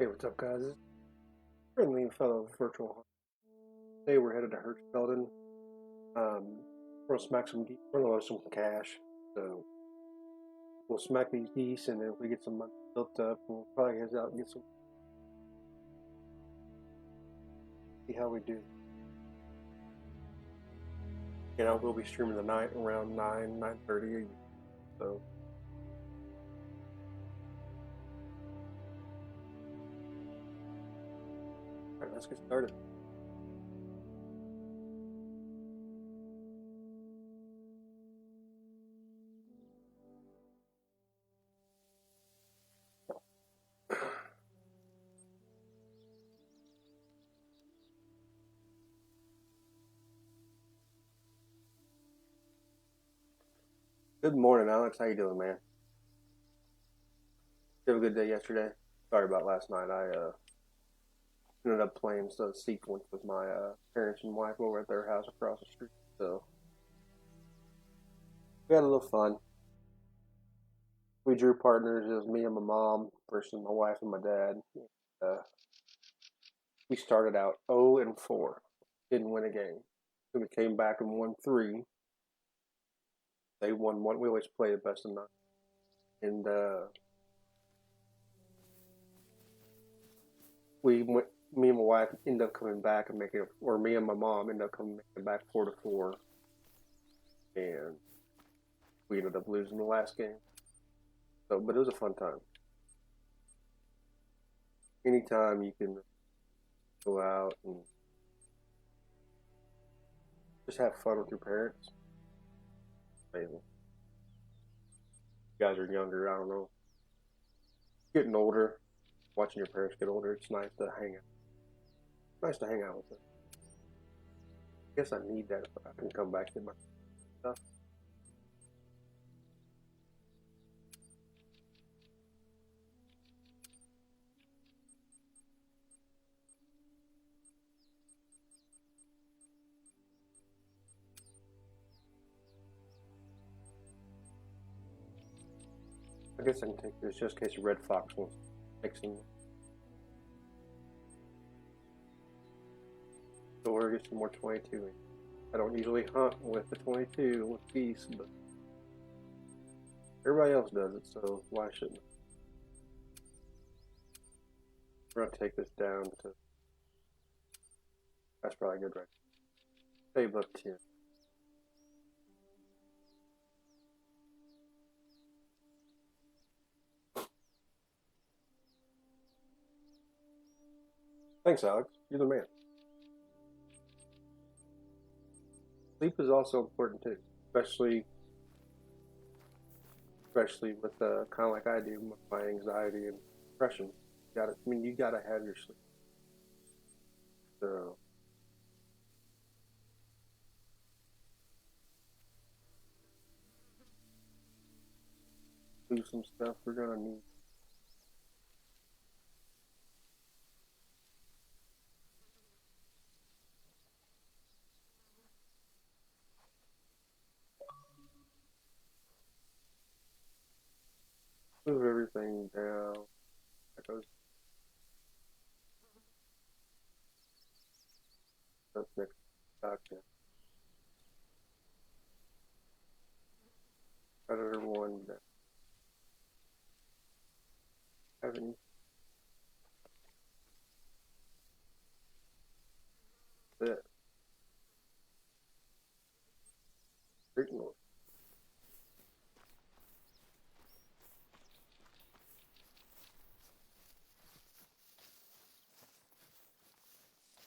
Hey, what's up, guys? This is friendly fellow virtual hunter. Today we're headed to Hirschfelden. We're gonna smack some geese. We're gonna load some cash. So we'll smack these geese, and then if we get some money built up, we'll probably head out and get some. See how we do. We'll be streaming the night around 9:30. So all right, let's get started. Good morning, Alex. How you doing, man? Did you have a good day yesterday? Sorry about last night. I ended up playing some sequence with my parents and wife over at their house across the street. So we had a little fun. We drew partners. It was me and my mom versus my wife and my dad. Uh, we started out 0-4. Didn't win a game. Then we came back and won 3. They won 1. We always play the best of 9. And me and my wife ended up coming back and making it, or me and my mom ended up coming back 4-4. And we ended up losing the last game. So, but it was a fun time. Anytime you can go out and just have fun with your parents, amazing. You guys are younger, I don't know. Getting older, watching your parents get older, it's nice to hang out. Nice to hang out with them. I guess I need that if I can come back to my stuff. I guess I can take this just in case a red fox wants to take some. So we're gonna get some more 22. I don't usually hunt with the 22 with geese, but everybody else does it, so why shouldn't I? We're gonna take this down to. That's probably good, right? Save up 10. Thanks, Alex. You're the man. Sleep is also important too, especially with kind of like I do with my anxiety and depression. You gotta have your sleep. So do some stuff we're gonna need. Move everything down. That goes up next. Gotcha. Other one that haven't fit. Ignore.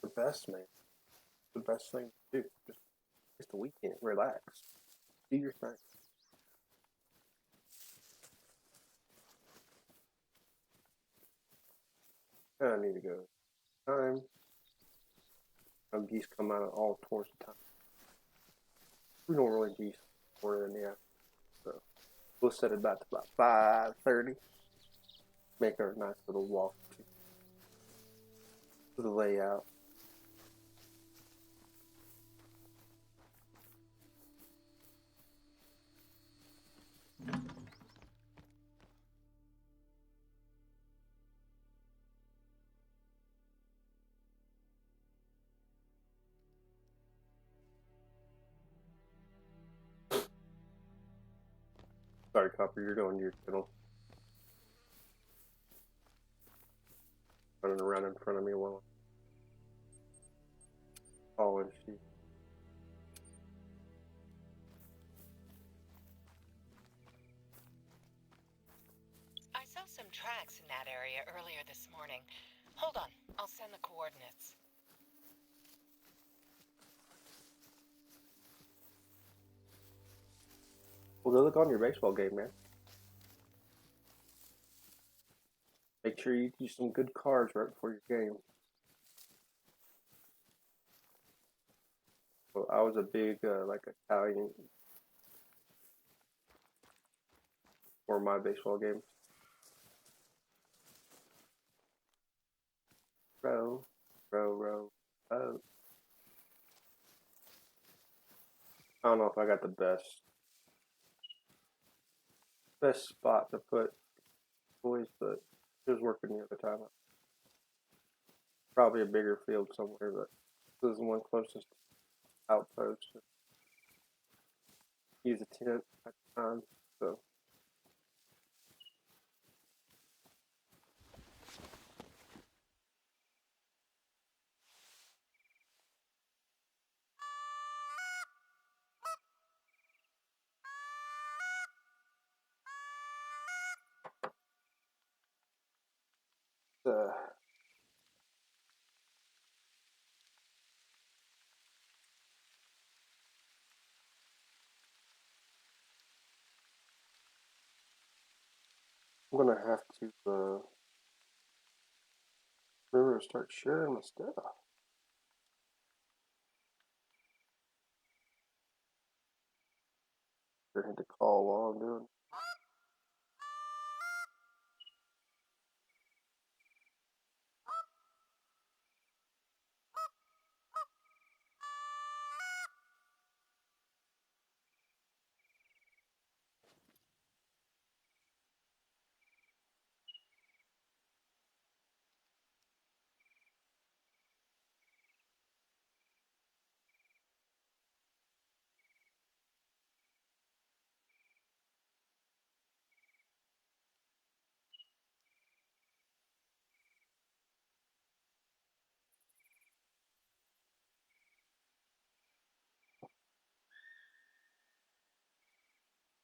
The best, man. The best thing to do. Just a weekend. Relax. Do your thing. I need to go. Time. Geese come out of all towards the time. We don't really geese more than the afternoon. So we'll set it back to about 5:30. Make our nice little walk to the layout. Sorry, Copper, you're going to your channel. Running around in front of me while I'm calling sheep. I saw some tracks in that area earlier this morning. Hold on, I'll send the coordinates. Well, go look on your baseball game, man. Make sure you do some good cards right before your game. Well, I was a big like Italian for my baseball game. Row, row, row, row. I don't know if I got the best spot to put boys, but it was working the other time. Probably a bigger field somewhere, but this is the one closest outpost. Use a tent at the time, so. Uh, I'm gonna have to remember to start sharing my stuff. I had to call while I'm doing.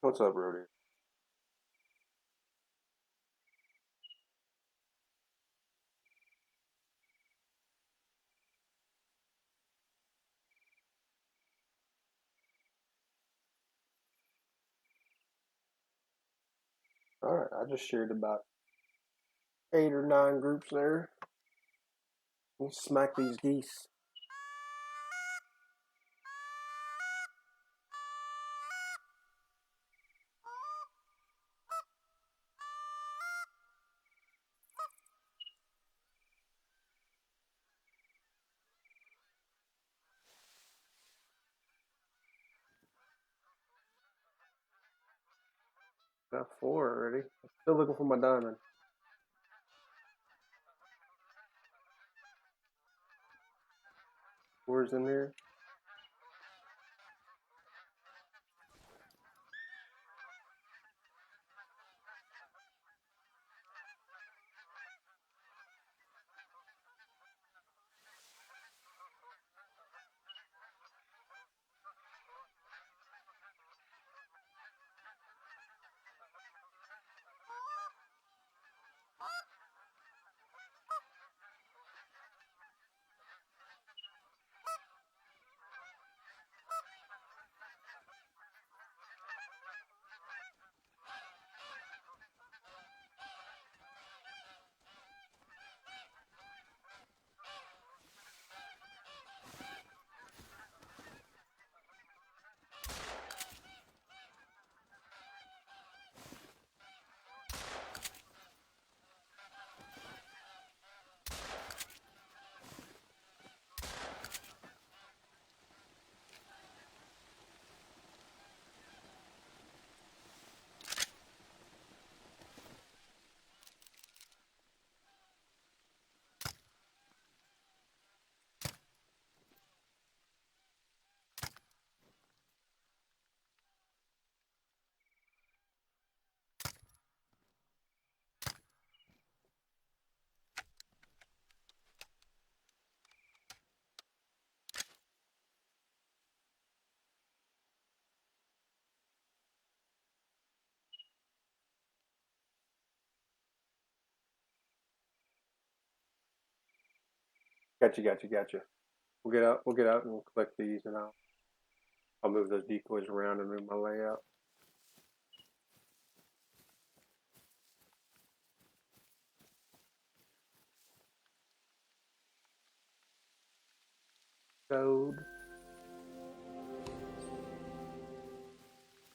What's up, Rudy? All right, I just shared about 8 or 9 groups there. Let's smack these geese. Got 4 already. Still looking for my diamond. Where's in there? Gotcha. We'll get out and collect these, and I'll move those decoys around and move my layout. Code.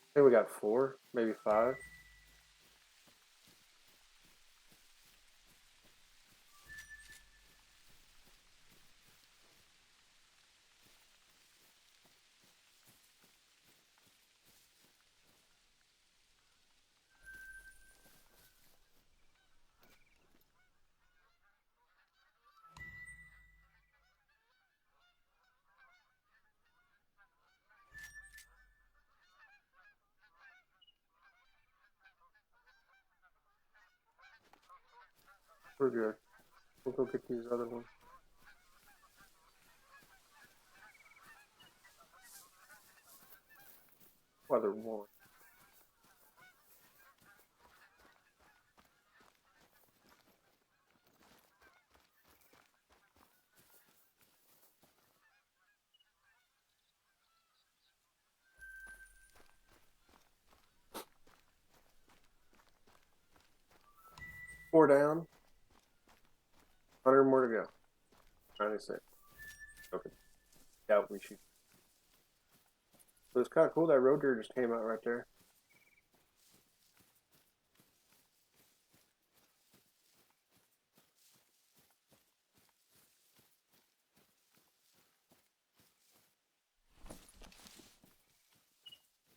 I think we got 4, maybe 5. We're good. We'll go get these other ones. Other one. Four down. 100 more to go. 96. Okay. Doubt we should. So it's kind of cool that road deer just came out right there.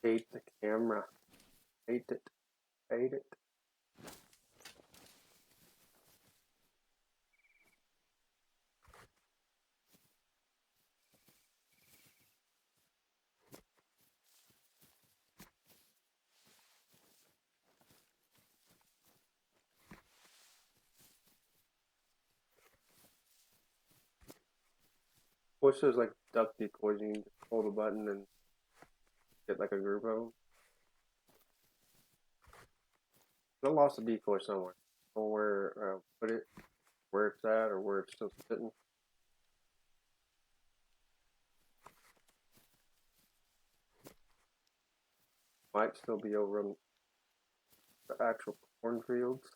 Hate the camera. Hate it. Hate it. What's those like duck decoys? You can just hold a button and get like a group of them. I lost a decoy somewhere. Or where put it, where it's at, or where it's still sitting. Might still be over in the actual cornfields.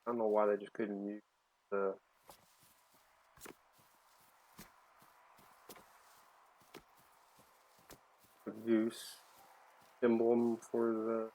I don't know why they just couldn't use the goose emblem for the.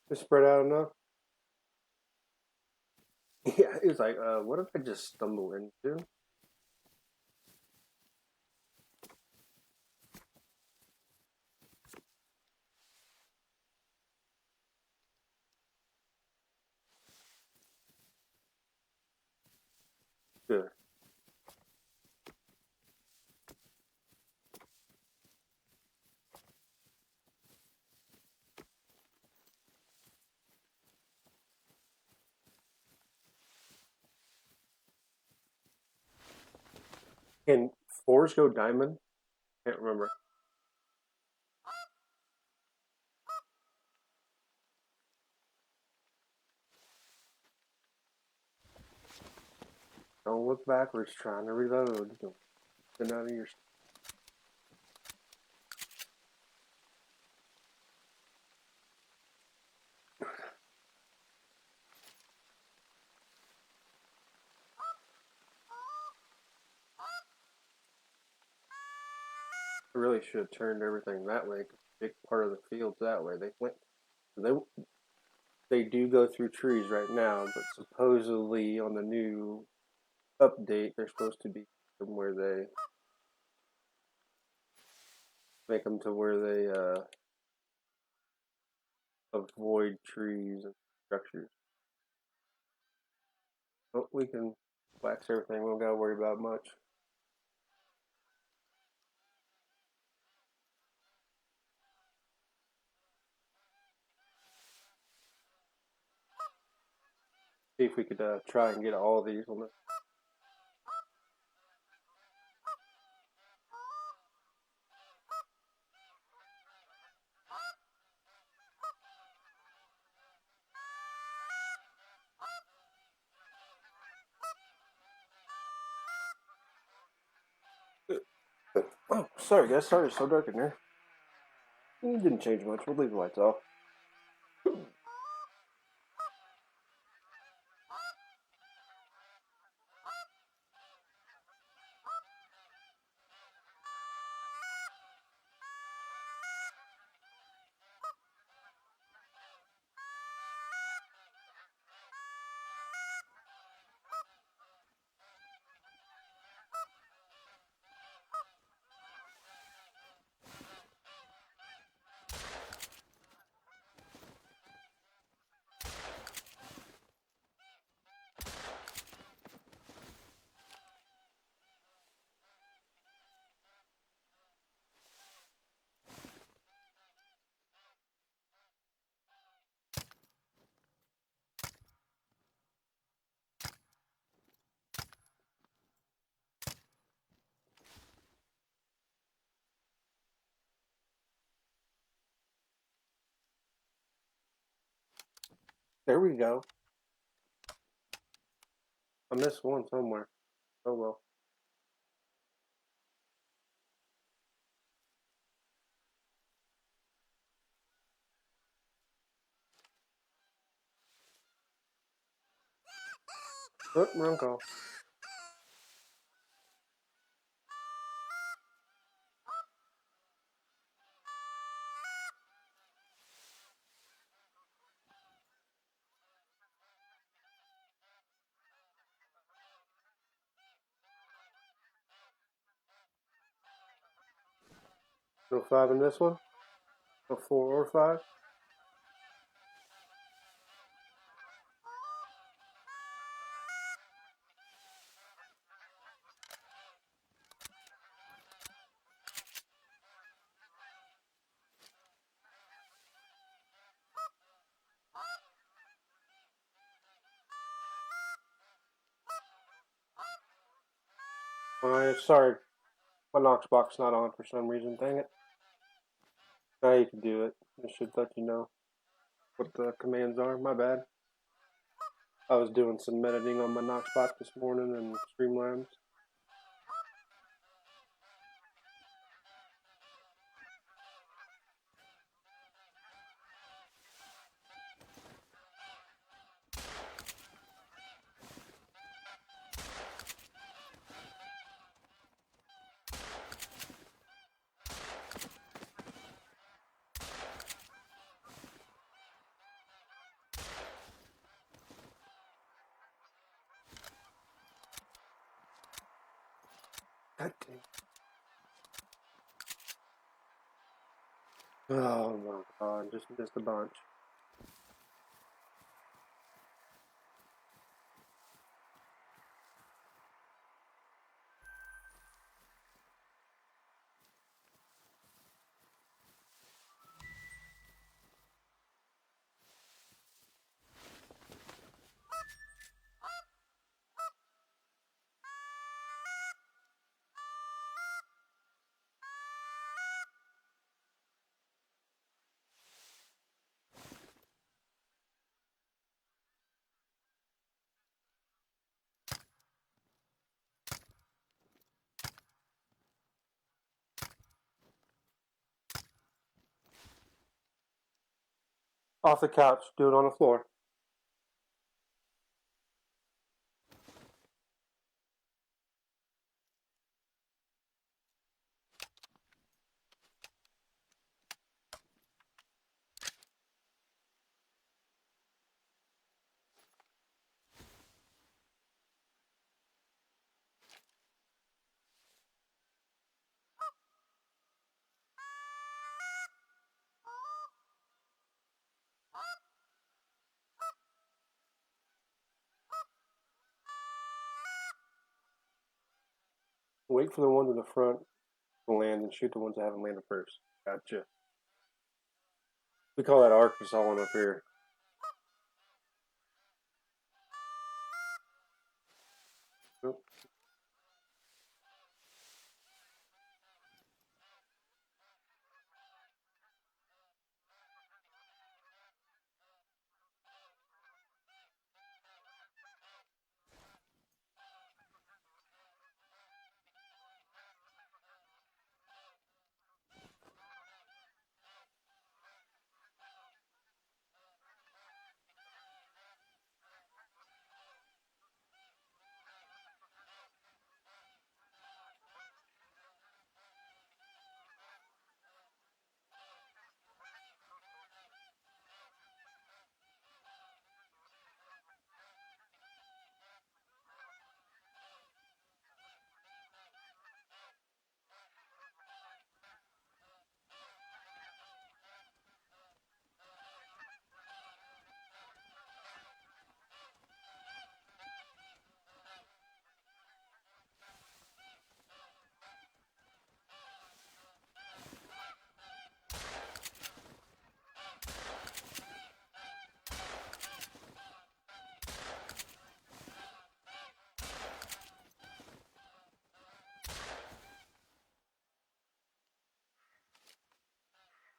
Just spread out enough. Yeah, it was like, what did I just stumble into? Good. Can 4s go diamond? Can't remember. Don't look backwards trying to reload. Get out of your. I really should have turned everything that way. Big part of the field's that way. They went. They they do go through trees right now, but supposedly on the new update, they're supposed to be where they make them to where they avoid trees and structures. But we can wax everything. We don't gotta worry about much. See if we could try and get all these on the. Oh, sorry guys. Sorry it's so dark in there. It didn't change much. We'll leave the lights off. There we go. I missed one somewhere. Oh well. Oh, wrong call. No 5 in this one? No 4 or 5? Sorry. My Knox box not on for some reason. Dang it. Now you can do it. It should let you know what the commands are. My bad. I was doing some editing on my Knox box this morning and Streamlabs. God damn. Oh my god, just missed a bunch. Off the couch, do it on the floor. wait for the ones in the front to land and shoot the ones that haven't landed first. Gotcha. We call that Arkansas one up here. Nope.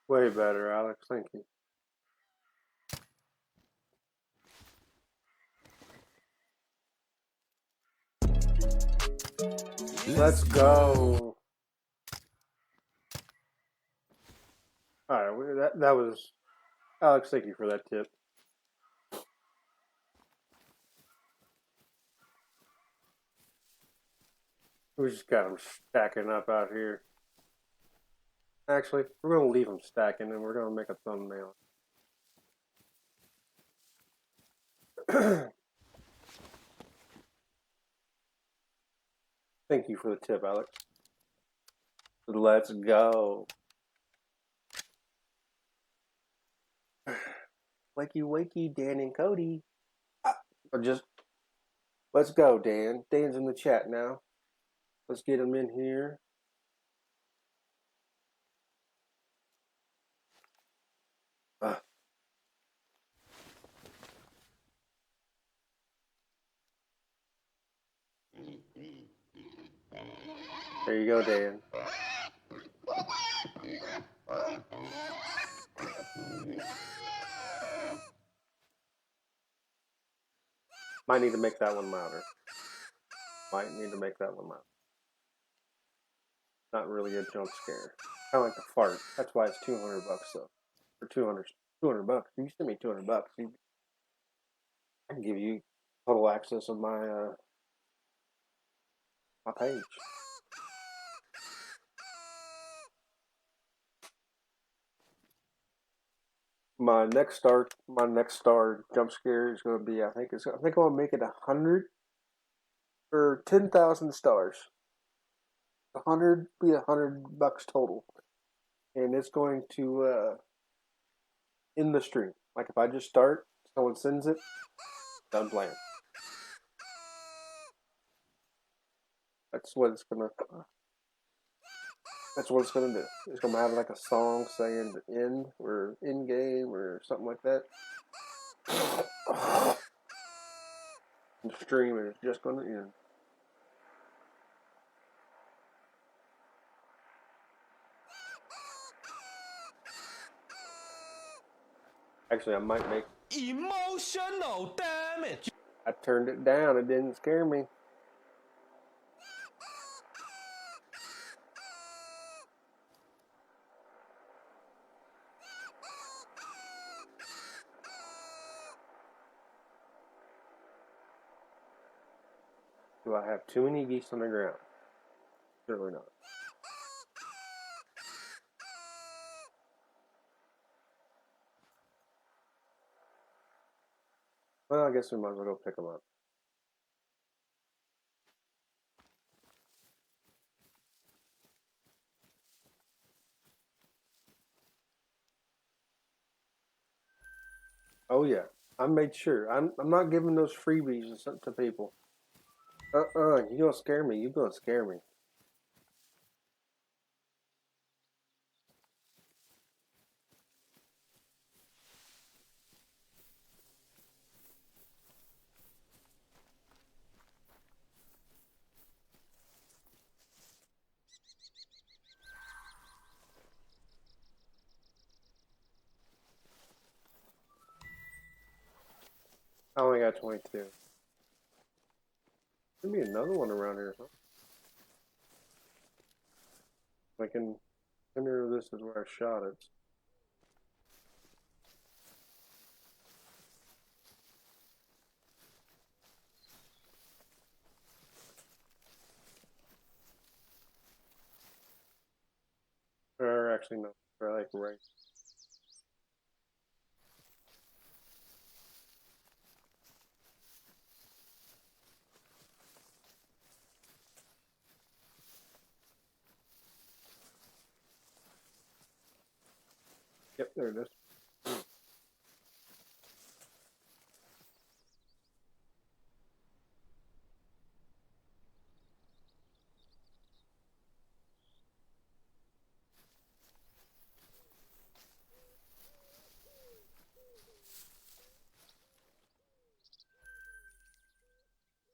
Way better, Alex. Thank you. Let's go. All right, that was Alex. Thank you for that tip. We just got them stacking up out here. Actually, we're gonna leave them stacking, and we're gonna make a thumbnail. Thank you for the tip, Alex. Let's go. Wakey, wakey, Dan and Cody. Let's go, Dan. Dan's in the chat now. Let's get him in here. There you go, Dan. Might need to make that one louder. Might need to make that one louder. Not really a jump scare. Kind of like the fart. That's why it's $200 though. For 200 bucks. If you send me 200 bucks, I can give you total access of my my page. My next star jump scare is going to be. I think I'm going to make it 100 for 10,000 stars. 100 be $100 total, and it's going to end the stream. Like if I just start, someone sends it, done playing. That's what it's gonna do. It's gonna have like a song saying the end or end game or something like that. The stream is just gonna end. Actually, I might make emotional damage. I turned it down. It didn't scare me. Do I have too many geese on the ground? Certainly not. Well, I guess we might as well go pick them up. Oh yeah, I made sure. I'm not giving those freebies to people. You gonna scare me? You gonna scare me? I only got 22. There'll be another one around here, huh? Like in center of this is where I shot it. Or actually no, they're like right. Yep, there it is.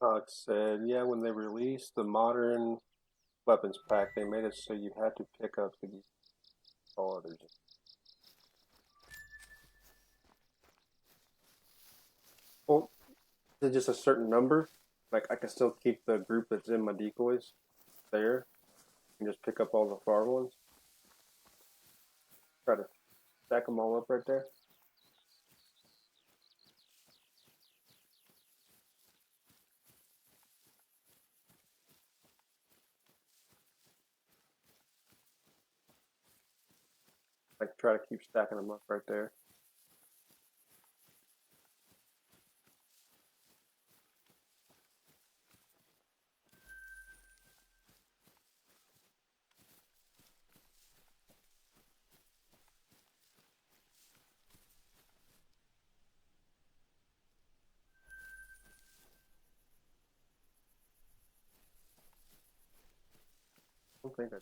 It said, yeah, when they released the modern weapons pack, they made it so you had to pick up the all others. Well, is it just a certain number? Like I can still keep the group that's in my decoys there and just pick up all the far ones. Try to stack them all up right there. Like try to keep stacking them up right there. I don't think I.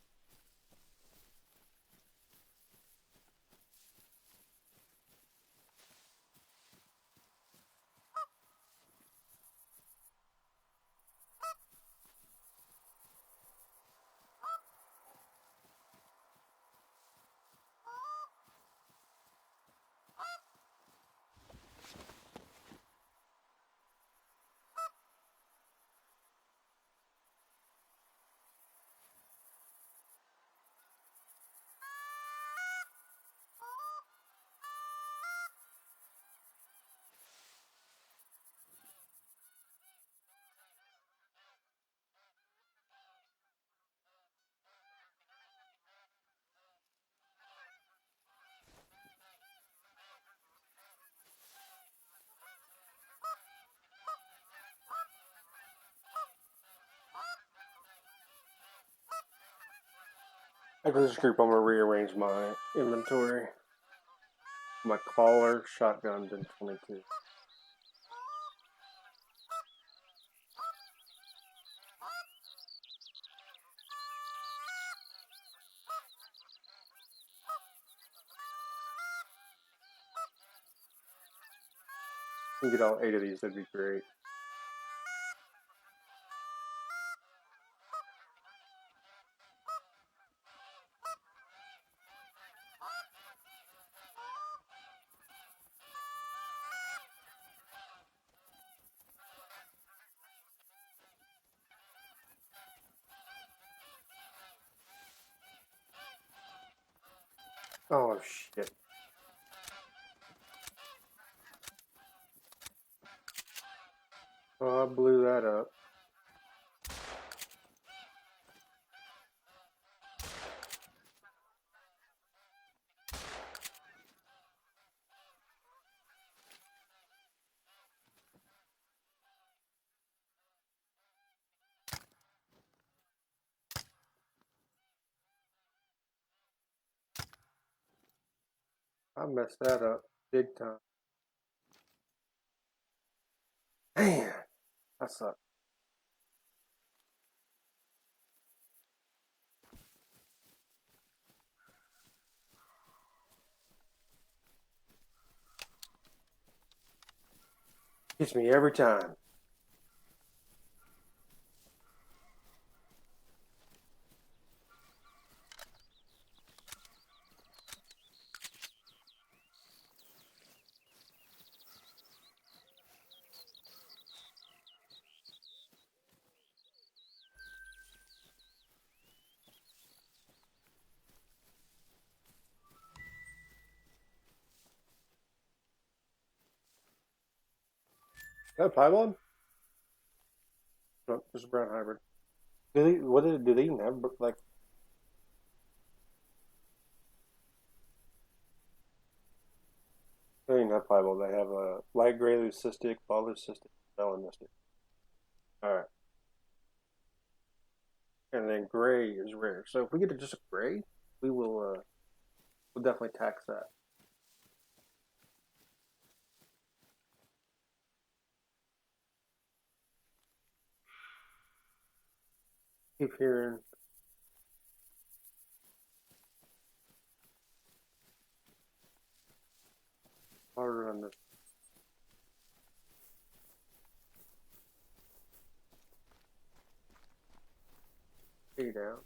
After this group, I'm gonna rearrange my inventory. My collar, shotgun, and 22. You can get all 8 of these, that'd be great. Oh shit. Oh, I blew that up. I messed that up big time. Man, that sucks. Gets me every time. that piebald? No, just a brown hybrid. Do they even have like? They don't even have piebald. They have a light gray leucistic, polycystic, melanistic. All right, and then gray is rare. So if we get to just a gray, we will. We'll definitely tax that. Keep hearing. Harder on this. Stay down.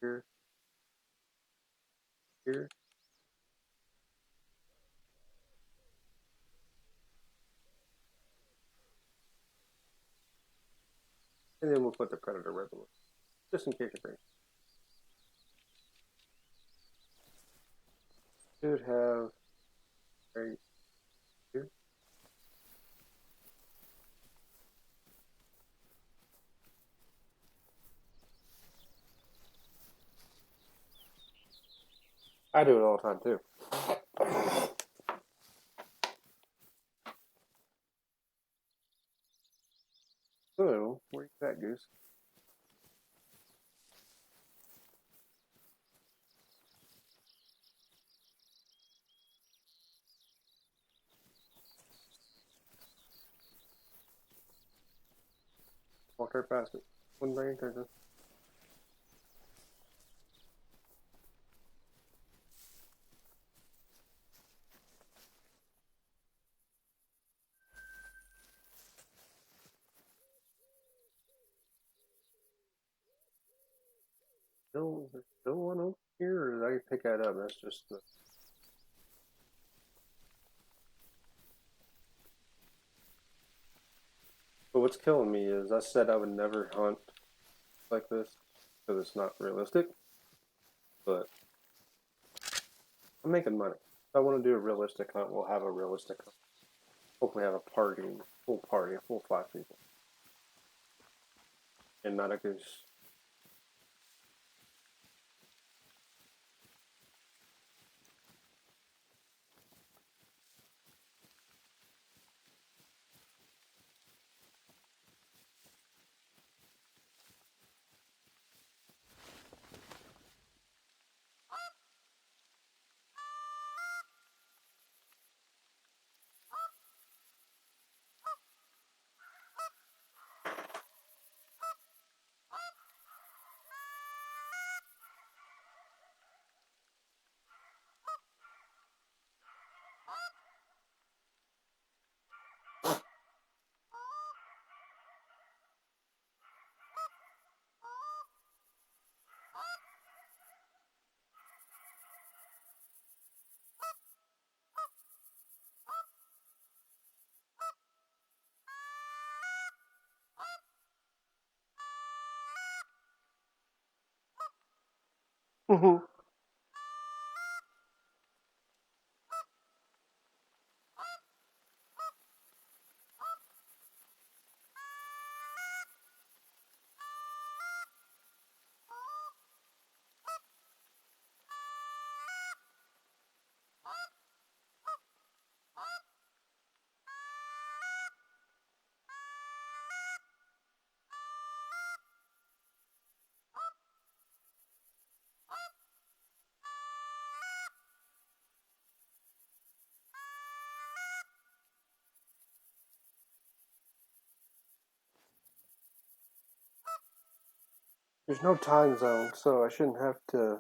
Here, here. And then we'll put the predator resolution, just in case it brings. Should have right here. I do it all the time too. So, where's that goose? Walk right past it. One brain attention. Is there still one over here, or did I pick that up? That's just the. But what's killing me is I said I would never hunt like this because it's not realistic. But I'm making money. If I want to do a realistic hunt, we'll have a realistic hunt. Hopefully, have a party, full party, a full 5 people, and not a goose. Mm-hmm. There's no time zone, so I shouldn't have to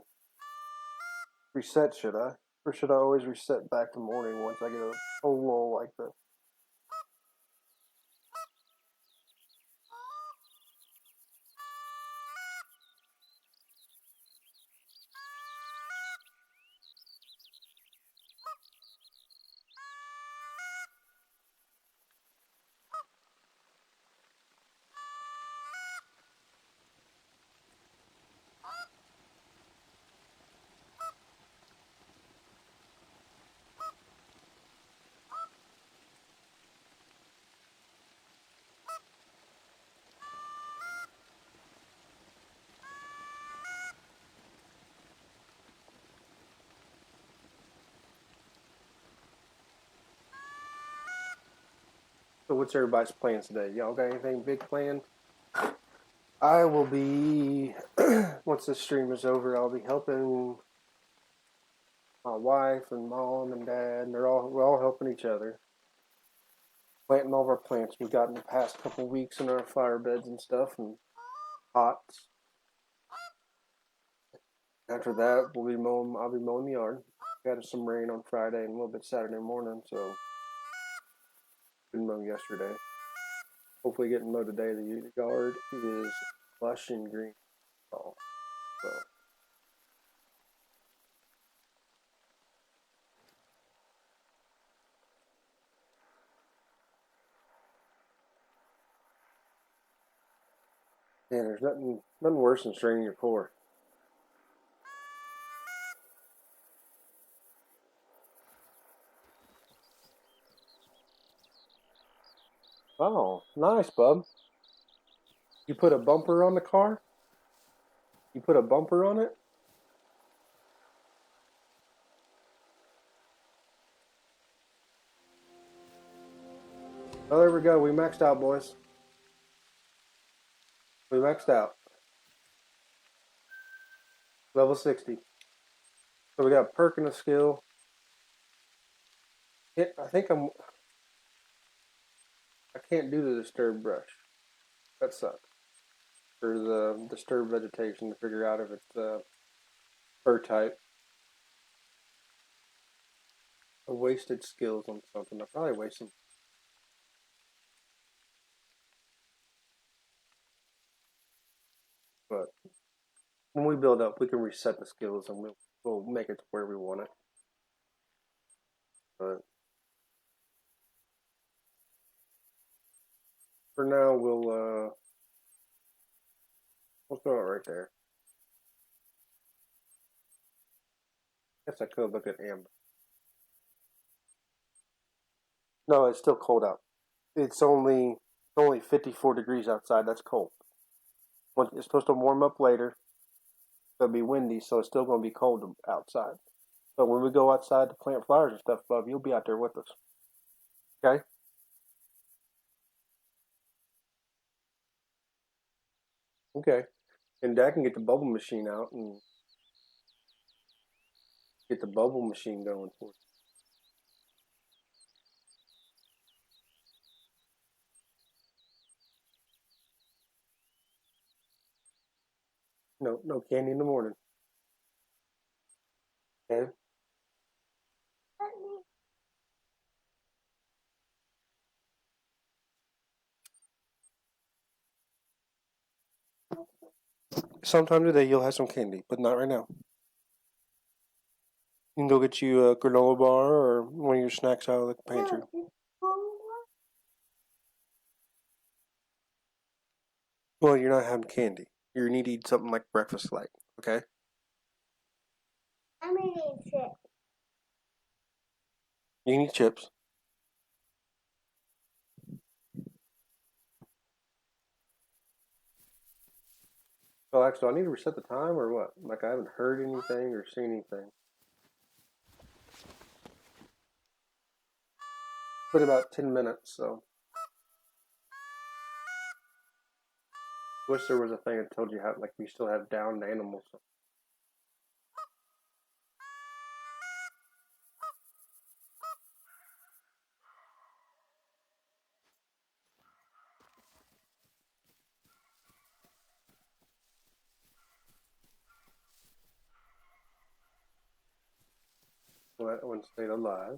reset, should I? Or should I always reset back to morning once I get a lull like this? So what's everybody's plans today? Y'all got anything big planned? I will be once this stream is over. I'll be helping my wife and mom and dad. And we're all helping each other, planting all of our plants we got in the past couple weeks in our flower beds and stuff and pots. After that, we'll be mowing. I'll be mowing the yard. Got some rain on Friday and a little bit Saturday morning, so didn't mow yesterday. Hopefully, getting mowed today. The yard is lush and green. So. Man, there's nothing worse than straining your core. Oh, nice, bub. You put a bumper on the car? You put a bumper on it? Oh, there we go. We maxed out, boys. We maxed out. Level 60. So we got perk and a skill. I can't do the disturb brush. That sucks. For the disturb vegetation to figure out if it's fur type. I wasted skills on something. I probably wasted. But when we build up, we can reset the skills and we'll make it to where we want it. But for now, we'll throw it right there. Guess I could look at amber. No, it's still cold out. It's only 54 degrees outside. That's cold. It's supposed to warm up later. It'll be windy, so it's still going to be cold outside. But when we go outside to plant flowers and stuff, Bub, you'll be out there with us. Okay? Okay. And Dad can get the bubble machine out and get the bubble machine going for us. No candy in the morning. Okay? Sometime today you'll have some candy, but not right now. You can go get you a granola bar or one of your snacks out of the pantry. Well, you're not having candy. You need to eat something like breakfast light, okay? I'm eating chips. You can eat chips. So, Alex, do I need to reset the time or what? Like, I haven't heard anything or seen anything. But about 10 minutes, so. Wish there was a thing that told you how, like, we still have downed animals. So that one stayed alive.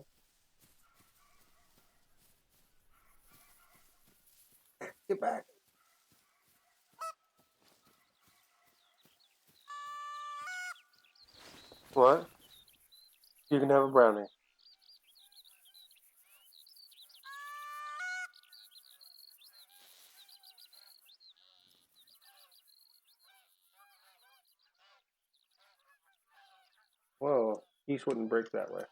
Get back. What? You can have a brownie. Whoa, yeast wouldn't break that way.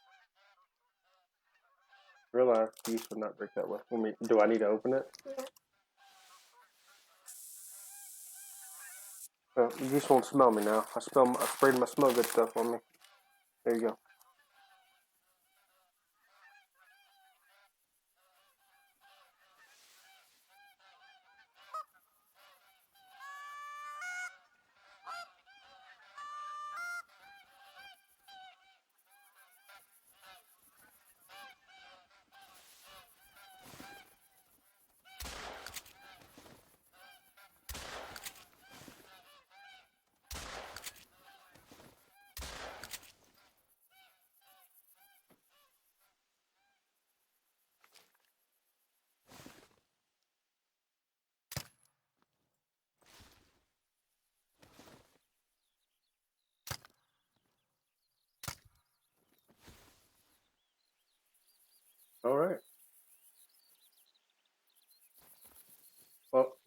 Real life, yeast would not break that way. Do I need to open it? Oh, you just won't smell me now. I sprayed my smell good stuff on me. There you go.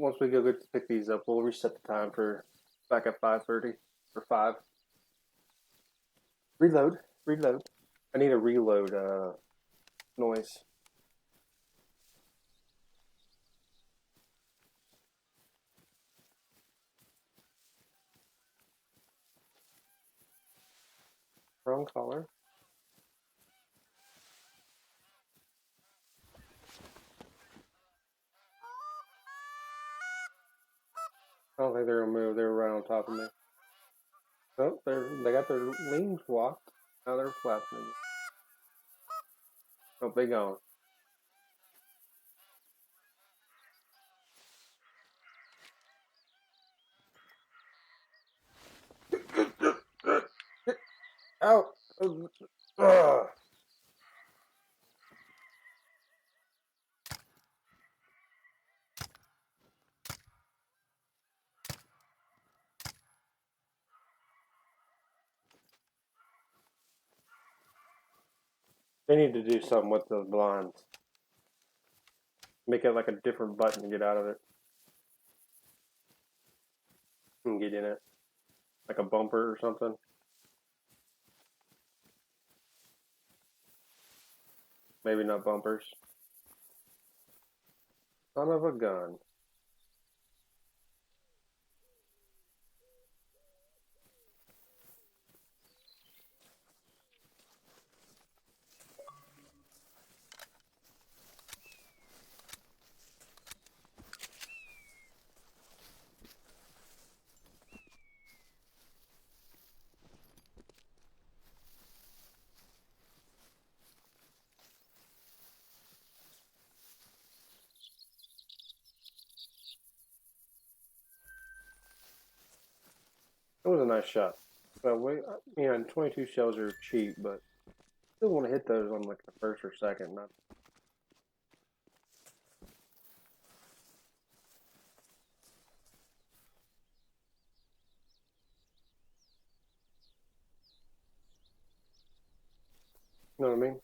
once we go get to pick these up, we'll reset the time for back at 5:30 or 5. Reload. I need a reload noise. Wrong color. I don't think they're gonna move. They're right on top of me. Oh, they got their wings locked. Now they're flapping again. Oh, they gone. Out. Ugh. They need to do something with the blinds. Make it like a different button to get out of it. And get in it. Like a bumper or something. Maybe not bumpers. Son of a gun. It was a nice shot. So you know, 22 shells are cheap, but still want to hit those on like the first or second. Not. You know what I mean?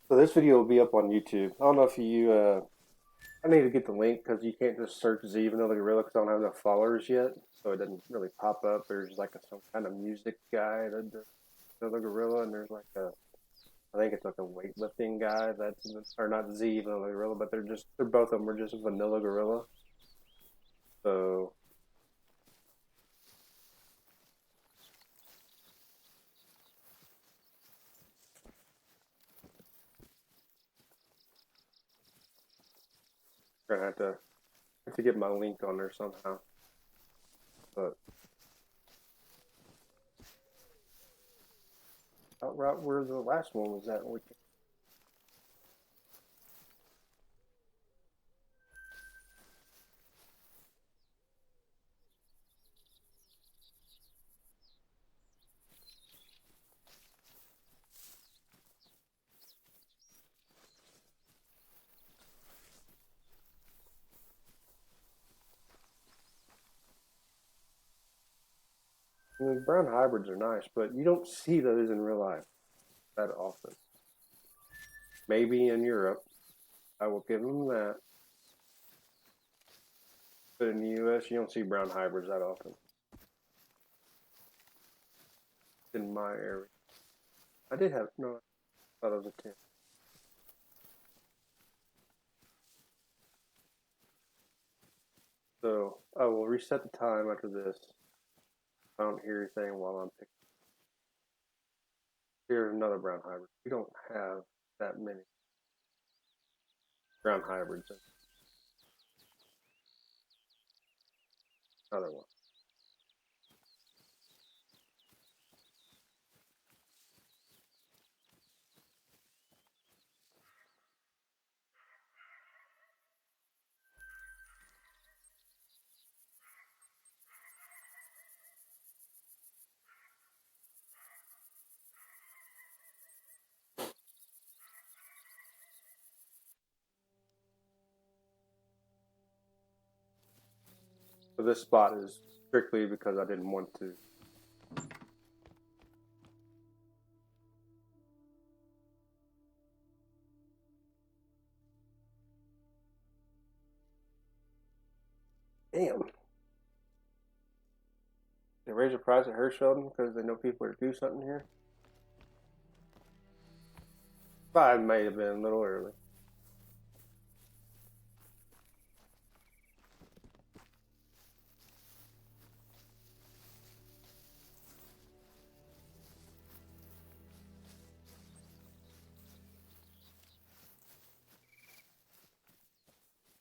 So this video will be up on YouTube. I don't know if you. I need to get the link because you can't just search Z Vanilla Gorilla because I don't have enough followers yet, so it doesn't really pop up. There's like some kind of music guy that does Vanilla Gorilla, and there's like I think it's like a weightlifting guy that's, or not Z Vanilla Gorilla, but they're both of them are just Vanilla Gorilla. So I'm gonna have to get my link on there somehow. But out right where the last one was at, I mean, brown hybrids are nice, but you don't see those in real life that often. Maybe in Europe, I will give them that. But in the U.S., you don't see brown hybrids that often. In my area, I did have no. I thought it was a 10. So I will reset the time after this. I don't hear anything while I'm picking. Here's another brown hybrid. We don't have that many brown hybrids. Another one. So this spot is strictly because I didn't want to. Damn. They raise the price at Hirschfelden because they know people are do something here. 5 may have been a little early.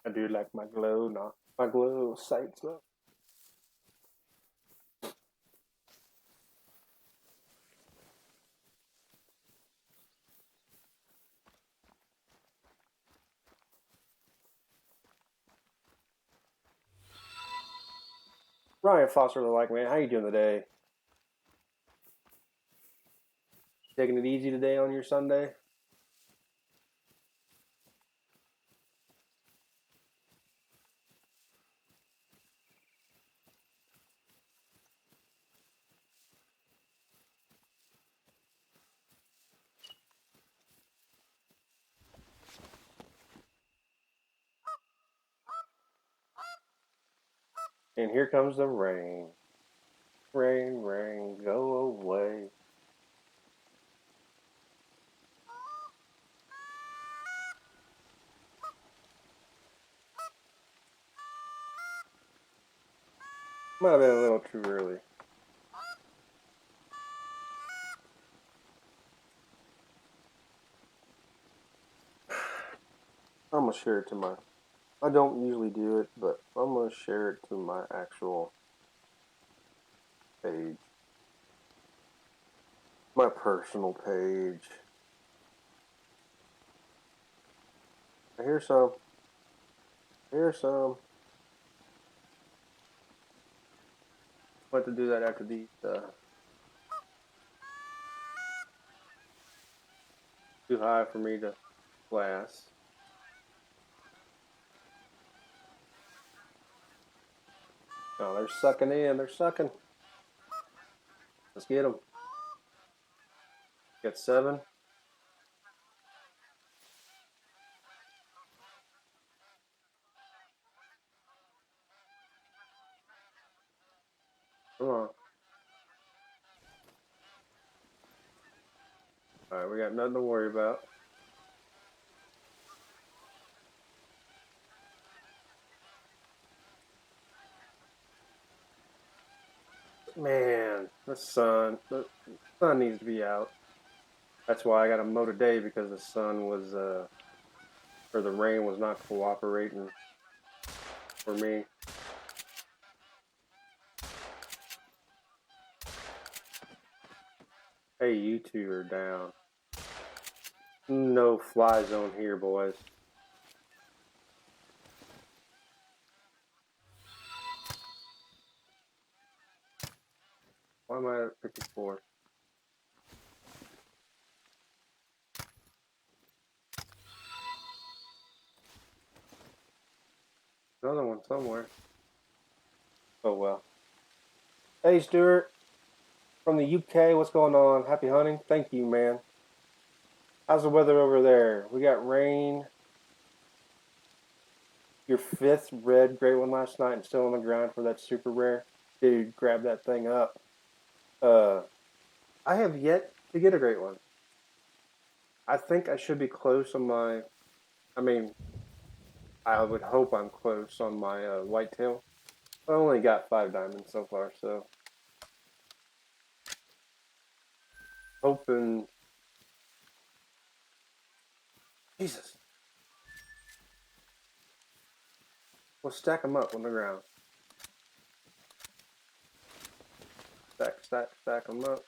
I do like my glow, not my glow sights up. Ryan Foster, like, man, how you doing today? Taking it easy today on your Sunday? And here comes the rain. Rain, rain, go away. Might have been a little too early. I'm gonna share it to my. I don't usually do it, but I'm gonna share it to my actual page, my personal page. Here's some. Here's some. I have to do that after these. Too high for me to glass. Oh, they're sucking in. They're sucking. Let's get them. Got 7. Come on. All right, we got nothing to worry about. Man, the sun needs to be out. That's why I got to mow today, because the sun was, or the rain was not cooperating for me. Hey, you two are down. No fly zone here, boys. Why am I at 54? Another one somewhere. Oh well. Hey, Stuart from the UK. What's going on? Happy hunting. Thank you, man. How's the weather over there? We got rain. Your 5th red great one last night and still on the ground for that super rare. Dude, grab that thing up. I have yet to get a great one. I think I should be close on my. I mean, I would hope I'm close on my whitetail. I only got 5 diamonds so far, so hoping. Jesus. We'll stack them up on the ground. Stack them up.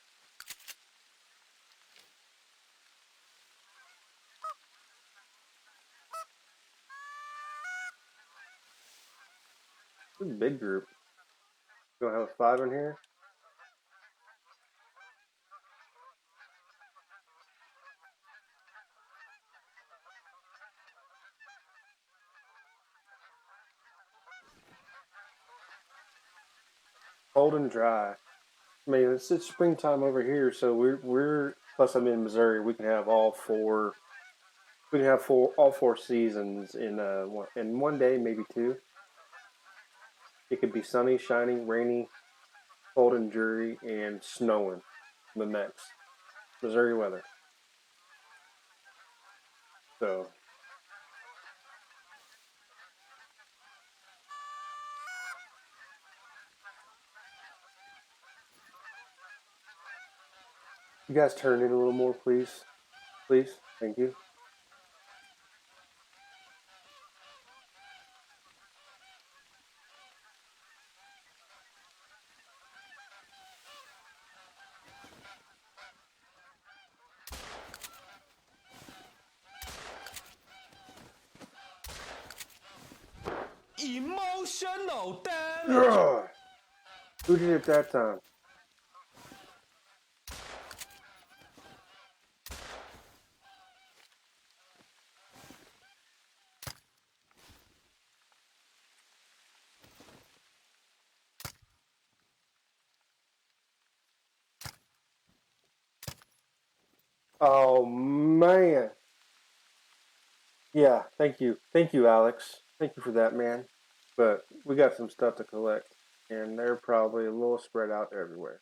This is a big group. Gonna have a 5 in here. Cold and dry. I mean, it's springtime over here, so we're plus I'm in Missouri. We can have all 4. We can have all 4 seasons in one day, maybe 2. It could be sunny, shiny, rainy, cold and dreary, and snowing the next. Missouri weather. So you guys turn it a little more, please. Please. Thank you. Emotional damage. Ugh. Who did it that time? Oh man. Yeah, thank you. Thank you, Alex. Thank you for that, man. But we got some stuff to collect, and they're probably a little spread out everywhere.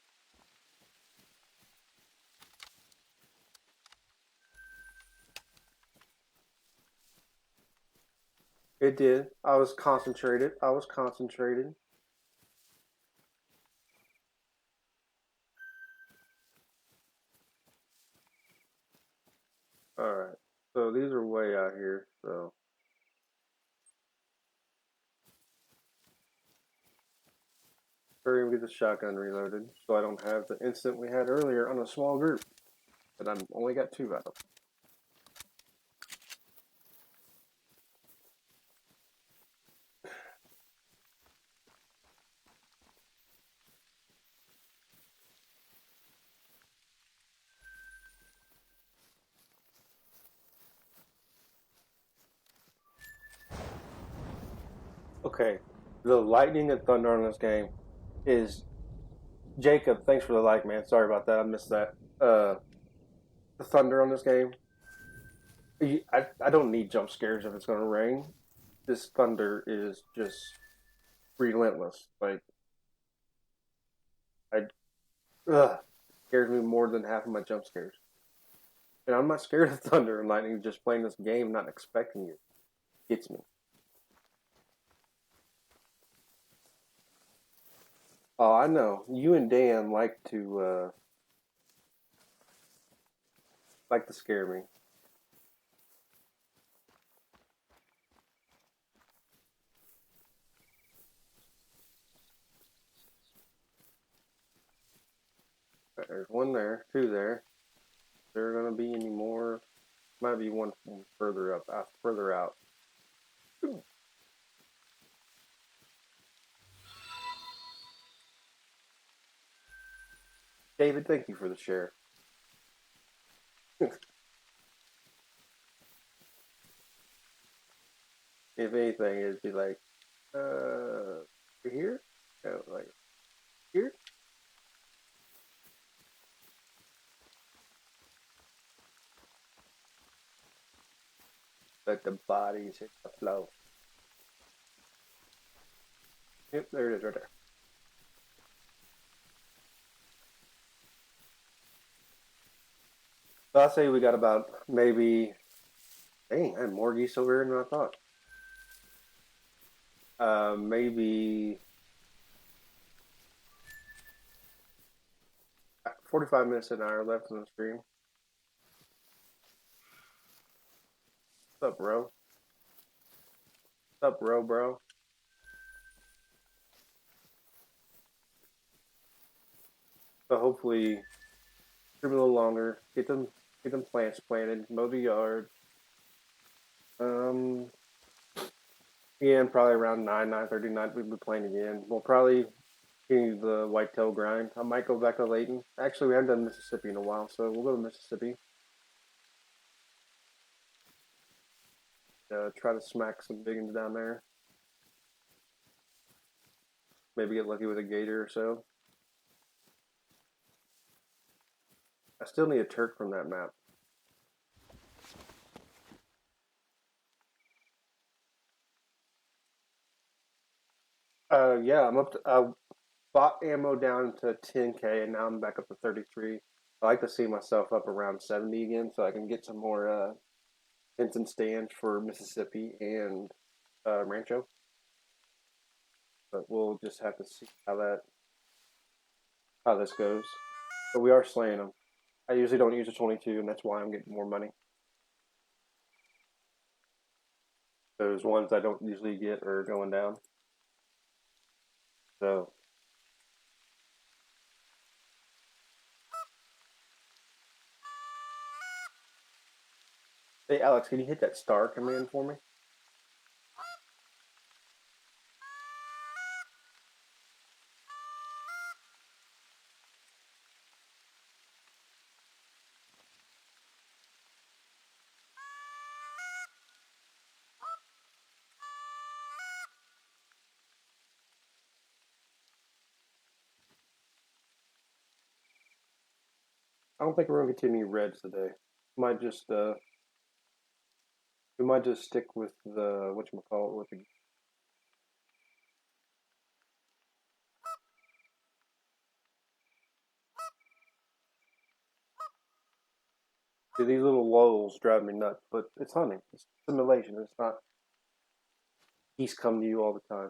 It did. I was concentrated. I was concentrated. Alright. So these are way out here, so hurry and get the shotgun reloaded so I don't have the incident we had earlier on a small group that I'm only got 2 out of. Okay. The lightning and thunder on this game is Jacob, thanks for the like, man. Sorry about that. I missed that. The thunder on this game. I don't need jump scares if it's gonna rain. This thunder is just relentless. Like I scares me more than half of my jump scares. And I'm not scared of thunder and lightning, just playing this game not expecting it gets me. Oh, I know. You and Dan like to scare me. There's one there, 2 there. There gonna be any more? Might be one further up, further out. David, thank you for the share. If anything, it'd be like, here? No, like, here? Let the bodies hit the flow. Yep, there it is right there. So I'll say we got about maybe, dang, I had more geese over here than I thought. Maybe 45 minutes an hour left in the stream. What's up, bro? What's up, bro? So hopefully, stream a little longer. Get them plants planted. Mow the yard. Yeah, and probably around 9:30 we'll be playing again. We'll probably continue the whitetail grind. I might go back to Layton. Actually, we haven't done Mississippi in a while, so we'll go to Mississippi. Try to smack some big ones down there. Maybe get lucky with a gator or so. I still need a Turk from that map. Yeah, I'm up to. I bought ammo down to 10K, and now I'm back up to 33. I like to see myself up around 70 again, so I can get some more Vincent stands for Mississippi and Rancho. But we'll just have to see how this goes. But we are slaying them. I usually don't use a 22, and that's why I'm getting more money. Those ones I don't usually get are going down. So, hey Alex, can you hit that star command for me? I don't think we're gonna get any reds today. Might just we might just stick with the whatchamacallit with the see, these little lulls drive me nuts, but it's hunting. It's simulation. It's not geese come to you all the time.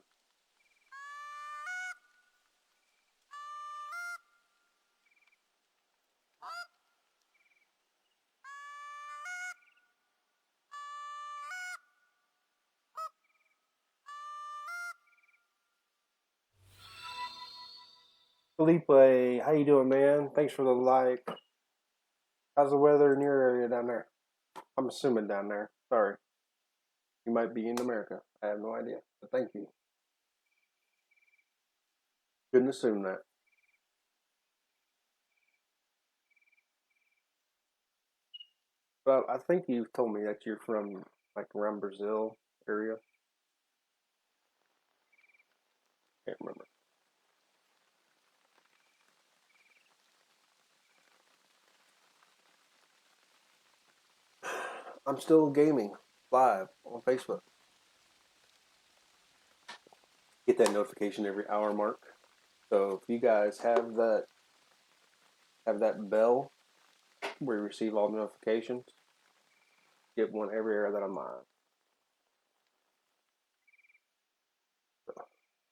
Felipe, how you doing, man? Thanks for the like. How's the weather in your area down there? I'm assuming down there. Sorry. You might be in America. I have no idea. But thank you. Couldn't assume that. But I think you've told me that you're from like around Brazil area. Can't remember. I'm still gaming live on Facebook. Get that notification every hour mark. So if you guys have that bell where you receive all notifications, get one every hour that I'm on.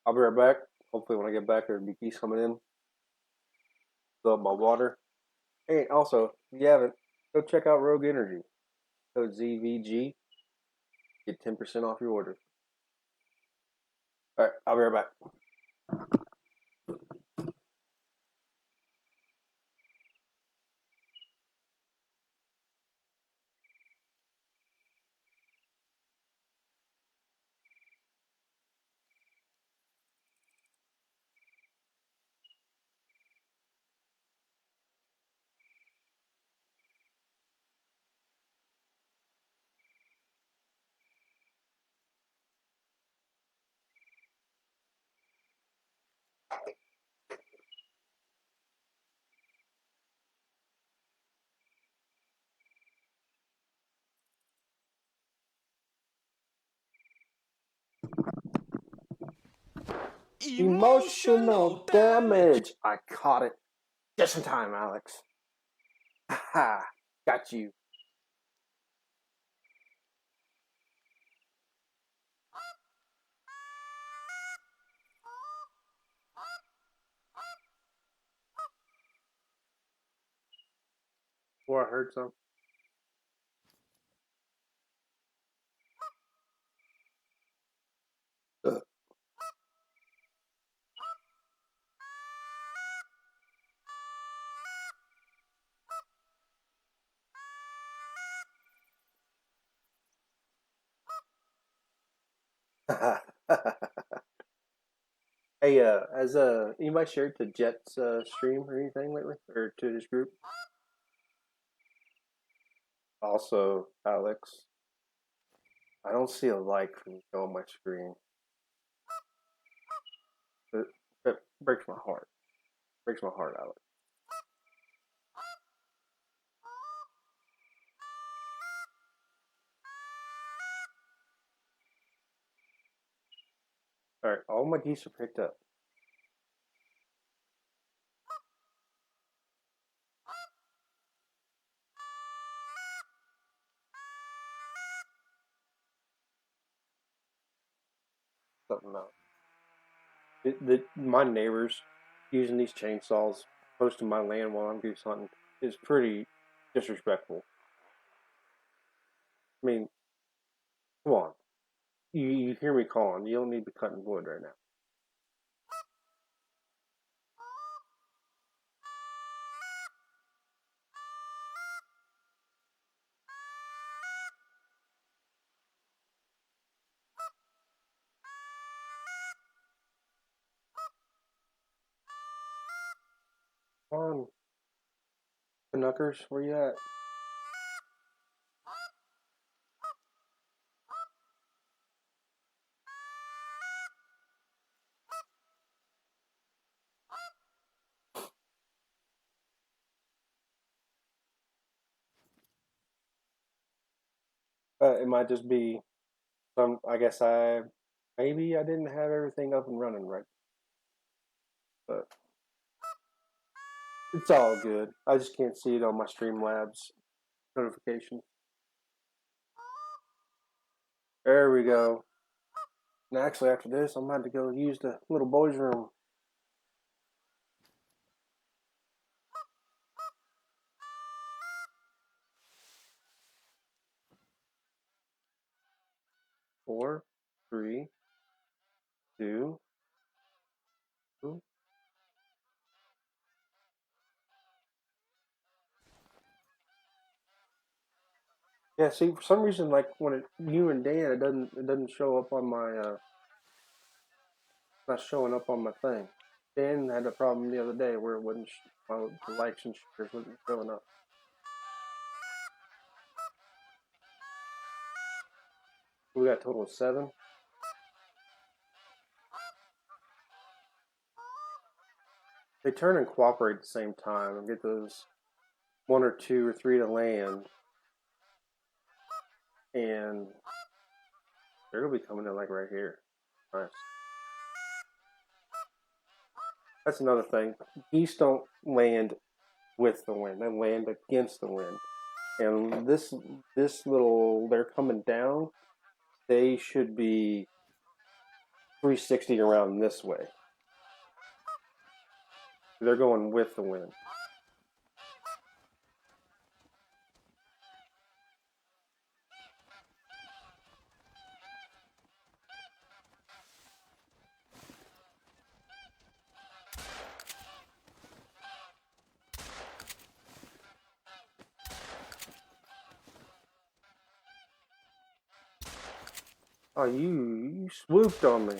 I'll be right back. Hopefully when I get back there'll be geese coming in. Fill up my water. Hey, also, if you haven't, go check out Rogue Energy. Code ZVG. Get 10% off your order. Alright, I'll be right back. Emotional damage. I caught it just in time, Alex. Ha! Got you. Before I heard something. Hey, has anybody shared to Jet's stream or anything lately, or to this group? Also, Alex, I don't see a like from you on my screen. That breaks my heart. Breaks my heart, Alex. All right, all my geese are picked up. Something else. My neighbors using these chainsaws close to my land while I'm goose hunting is pretty disrespectful. I mean, come on. You hear me calling. You don't need to be cutting wood right now. Come on, Canuckers, where you at? It might just be some. I guess maybe I didn't have everything up and running right, but it's all good. I just can't see it on my Streamlabs notification. There we go. And actually, after this, I'm about to go use the little boys' room. Four, three, two. Yeah, see, for some reason, like when you and Dan, it doesn't show up on my not showing up on my thing. Dan had a problem the other day where it wouldn't the likes and shares wasn't showing up. We got a total of 7. They turn and cooperate at the same time and get those 1 or 2 or 3 to land, and they're gonna be coming in like right here. Nice. That's another thing. Geese don't land with the wind; they land against the wind. And this little, they're coming down. They should be 360 around this way. They're going with the wind. Oh, you swooped on me.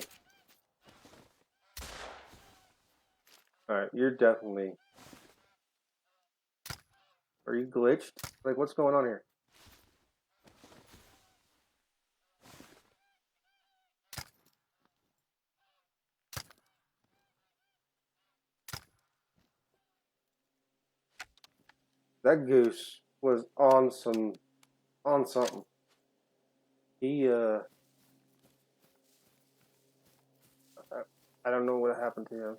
All right, you're definitely. Are you glitched? Like, what's going on here? That goose was on something. He I don't know what happened to him.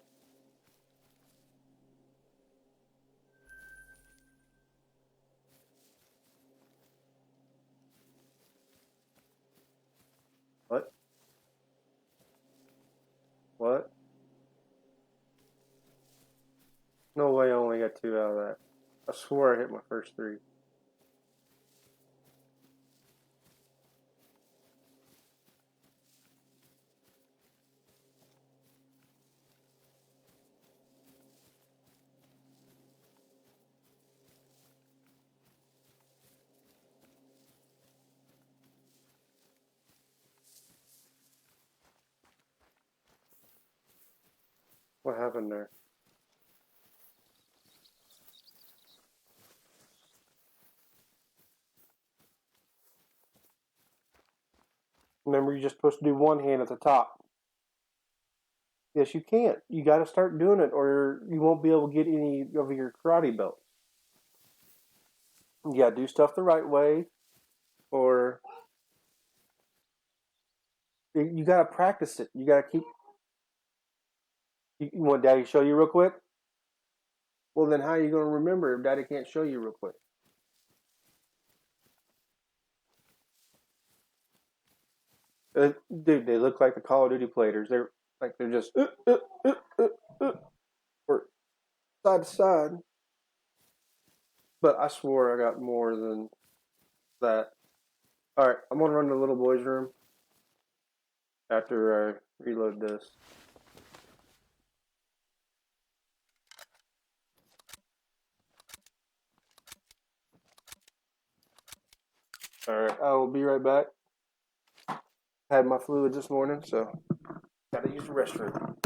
What? What? No way! I only got 2 out of that. I swore I hit my first 3. What happened there? Remember, you're just supposed to do one hand at the top. Yes, you can't. You got to start doing it, or you won't be able to get any of your karate belts. You got to do stuff the right way, or You got to practice it. You got to keep. You want Daddy to show you real quick? Well, then how are you going to remember if Daddy can't show you real quick? Dude, they look like the Call of Duty players. They're just or side to side. But I swore I got more than that. All right, I'm gonna run to the little boy's room after I reload this. All right, I will be right back. Had my fluids this morning, so gotta use the restroom.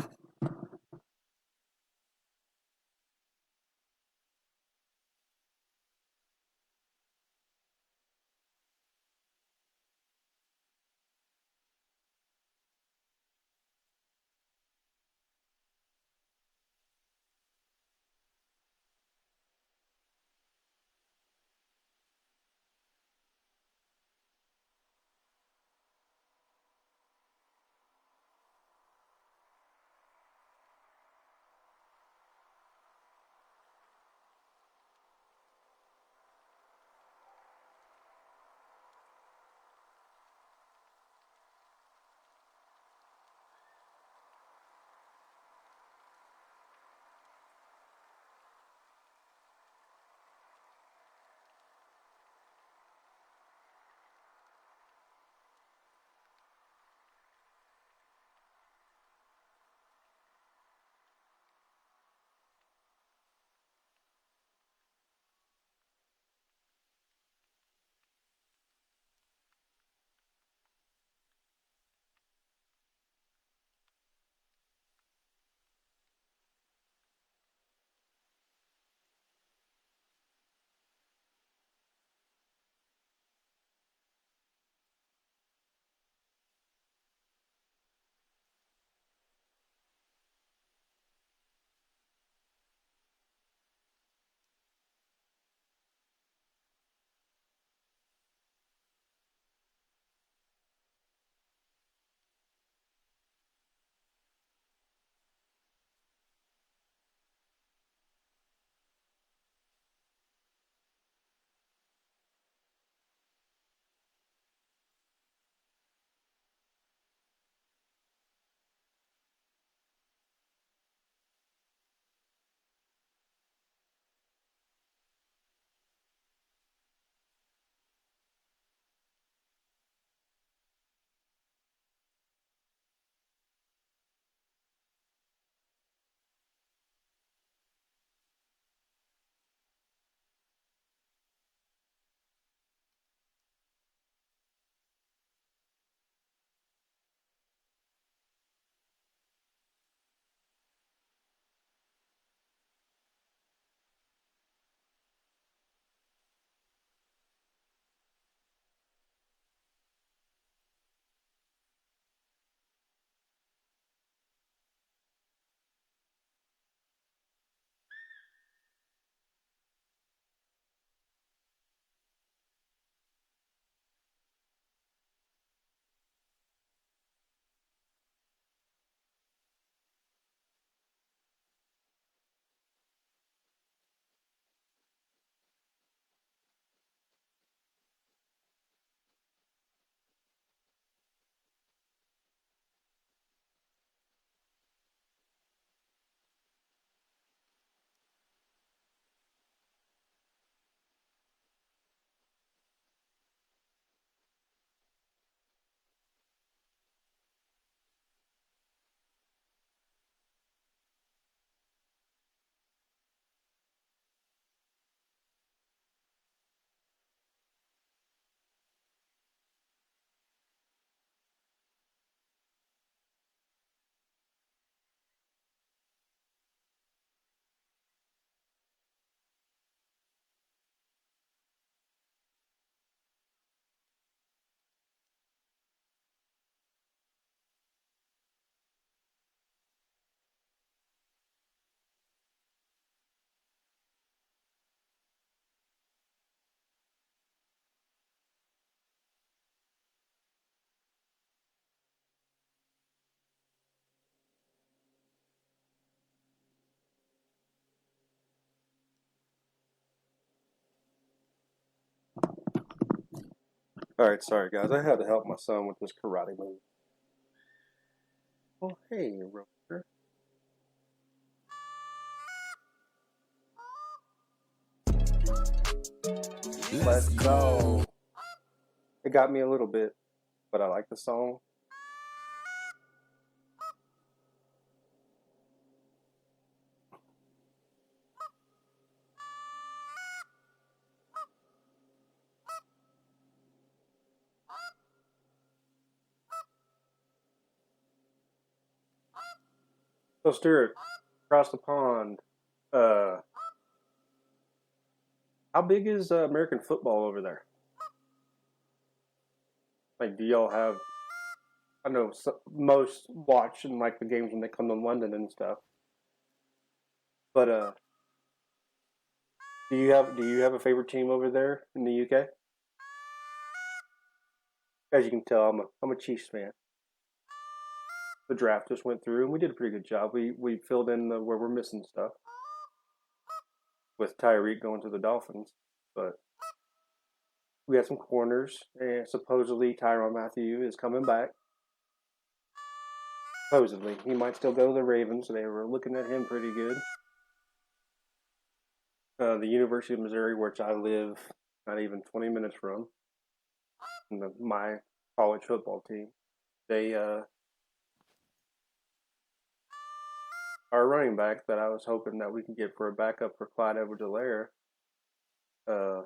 All right, sorry guys, I had to help my son with this karate move. Oh, hey, Rover. Let's go. It got me a little bit, but I like the song. So, Stuart, across the pond, uh, how big is American football over there? Like, do y'all have? I know most watch and like the games when they come to London and stuff, but do you have a favorite team over there in the UK? As you can tell, I'm a Chiefs fan. The draft just went through, and we did a pretty good job. We filled in where we're missing stuff with Tyreek going to the Dolphins, but we had some corners, and supposedly Tyrann Mathieu is coming back. Supposedly, he might still go to the Ravens. They were looking at him pretty good. The University of Missouri, which I live not even 20 minutes from, and my college football team, they our running back that I was hoping that we could get for a backup for Clyde Edwards-Helaire, uh,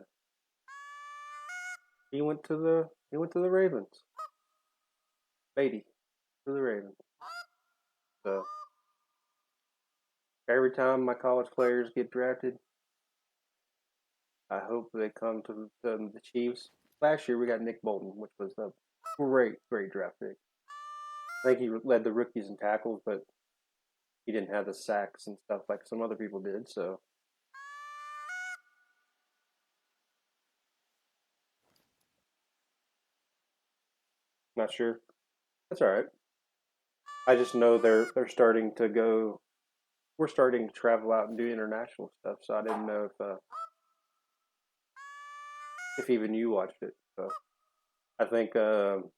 he went to the Ravens. Beatty to the Ravens. So every time my college players get drafted, I hope they come to the Chiefs. Last year we got Nick Bolton, which was a great draft pick. I think he led the rookies in tackles, but he didn't have the sacks and stuff like some other people did. So not sure. That's all right. I just know they're starting to go. We're starting to travel out and do international stuff. So I didn't know if even you watched it. So I think soon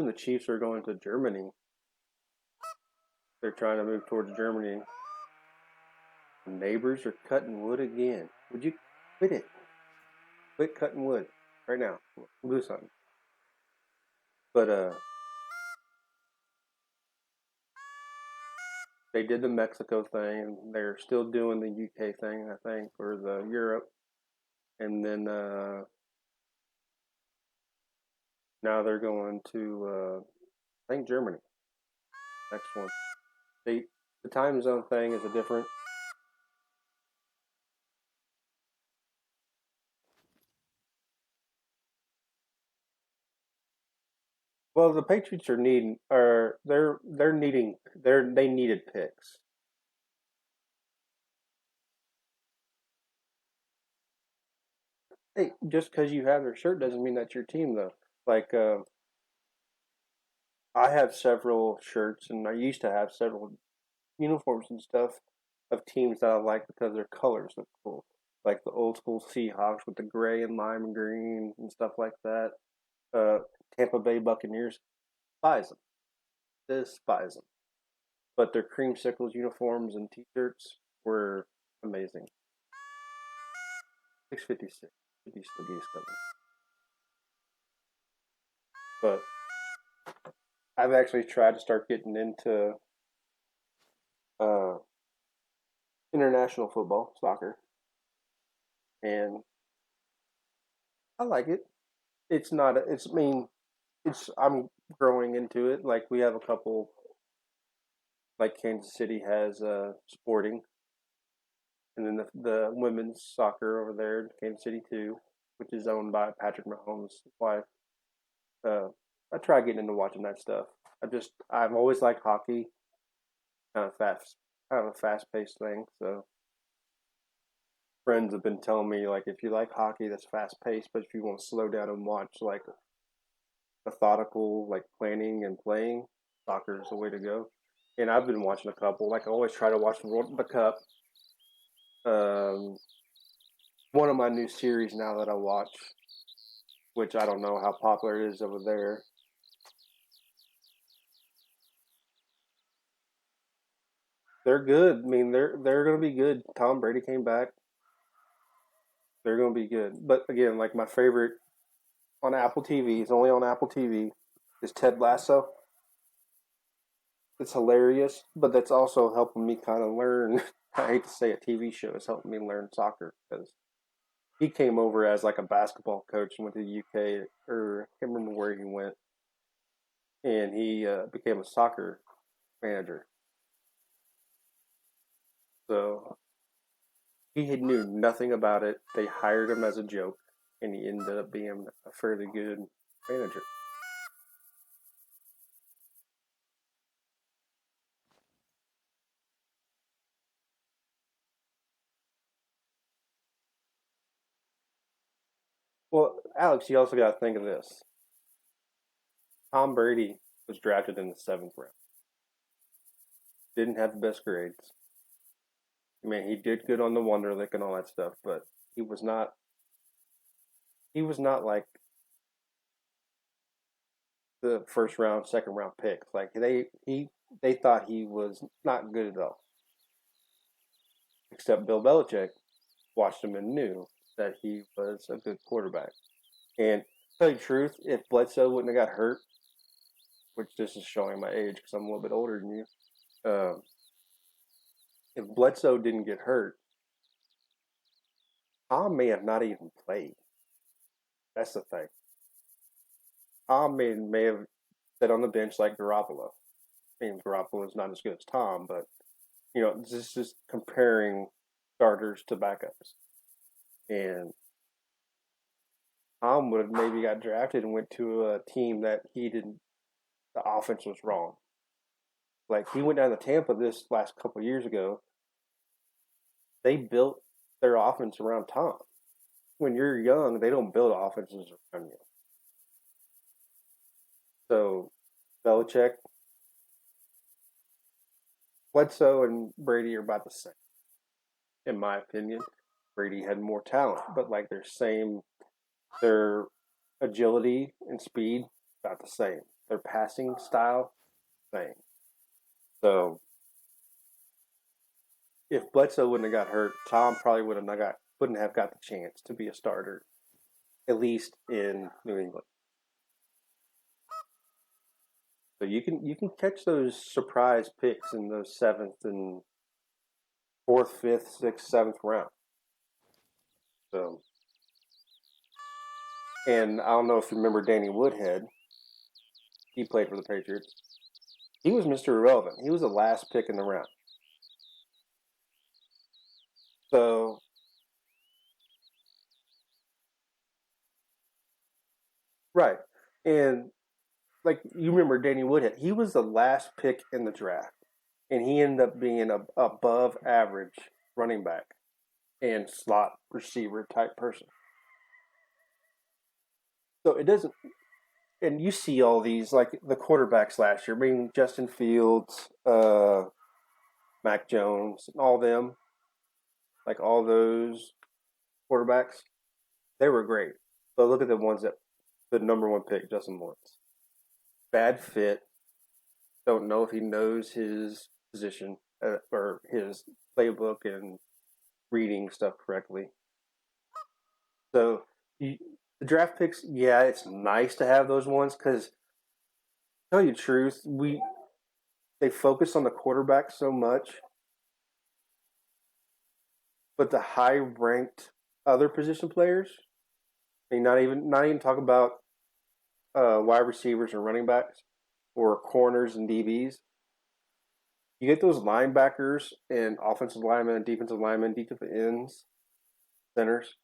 the Chiefs are going to Germany. They're trying to move towards Germany. The neighbors are cutting wood again. Would you quit it? Quit cutting wood right now. We'll do something. But they did the Mexico thing. They're still doing the UK thing, I think, or the Europe, and then now they're going to I think Germany. Next one. The time zone thing is a different. Well, the Patriots they needed picks. Hey, just because you have their shirt doesn't mean that's your team, though. Like I have several shirts, and I used to have several uniforms and stuff of teams that I like because their colors look cool. Like the old school Seahawks with the gray and lime green and stuff like that. Uh, Tampa Bay Buccaneers despise them, despise them. But their creamsicles uniforms and T-shirts were amazing. 656. Still geese coming. But I've actually tried to start getting into uh, international football, soccer, and I like it. It's not. It's. I mean, it's. I'm growing into it. Like we have a couple. Like Kansas City has Sporting, and then the women's soccer over there in Kansas City too, which is owned by Patrick Mahomes' wife. Uh, I try getting into watching that stuff. I've always liked hockey, kind of a fast paced thing. So friends have been telling me like if you like hockey, that's fast paced, but if you want to slow down and watch like methodical, like planning and playing, soccer is the way to go. And I've been watching a couple. Like I always try to watch the Cup. Um, one of my new series now that I watch, which I don't know how popular it is over there. They're good. I mean, they're going to be good. Tom Brady came back. They're going to be good. But again, like my favorite on Apple TV, it's only on Apple TV, is Ted Lasso. It's hilarious, but that's also helping me kind of learn. I hate to say it, TV show is helping me learn soccer because he came over as like a basketball coach and went to the UK, or I can't remember where he went, and he became a soccer manager. So he knew nothing about it. They hired him as a joke, and he ended up being a fairly good manager. Well, Alex, you also got to think of this. Tom Brady was drafted in the 7th round. Didn't have the best grades. I mean, he did good on the Wonderlic and all that stuff, but he was not. He was not like the first round, second round pick. Like they thought he was not good at all. Except Bill Belichick watched him and knew that he was a good quarterback. And to tell you the truth, if Bledsoe wouldn't have got hurt, which this is showing my age because I'm a little bit older than you, if Bledsoe didn't get hurt, Tom may have not even played. That's the thing. Tom may have sat on the bench like Garoppolo. I mean, Garoppolo is not as good as Tom, but this is just comparing starters to backups. And Tom would have maybe got drafted and went to a team that he didn't. The offense was wrong. Like he went down to Tampa this last couple of years ago. They built their offense around Tom. When you're young, they don't build offenses around you. So, Belichick, Bledsoe, and Brady are about the same, in my opinion. Brady had more talent, but like their agility and speed about the same. Their passing style, same. So, if Bledsoe wouldn't have got hurt, Tom probably wouldn't have got the chance to be a starter, at least in New England. So you can catch those surprise picks in those 7th and 4th, 5th, 6th, 7th round. So, and I don't know if you remember Danny Woodhead. He played for the Patriots. He was Mr. Irrelevant. He was the last pick in the round. So, right. And like you remember Danny Woodhead, he was the last pick in the draft. And he ended up being a above average running back and slot receiver type person. So it doesn't, and you see all these like the quarterbacks last year. I mean, Justin Fields, Mac Jones, and all them, like all those quarterbacks, they were great. But look at the ones that the number one pick, Justin Lawrence, bad fit. Don't know if he knows his position or his playbook and reading stuff correctly. So the draft picks, yeah, it's nice to have those ones because, tell you the truth, they focus on the quarterback so much, but the high ranked other position players, I mean, not even talk about wide receivers and running backs or corners and DBs. You get those linebackers and offensive linemen, defensive ends, centers.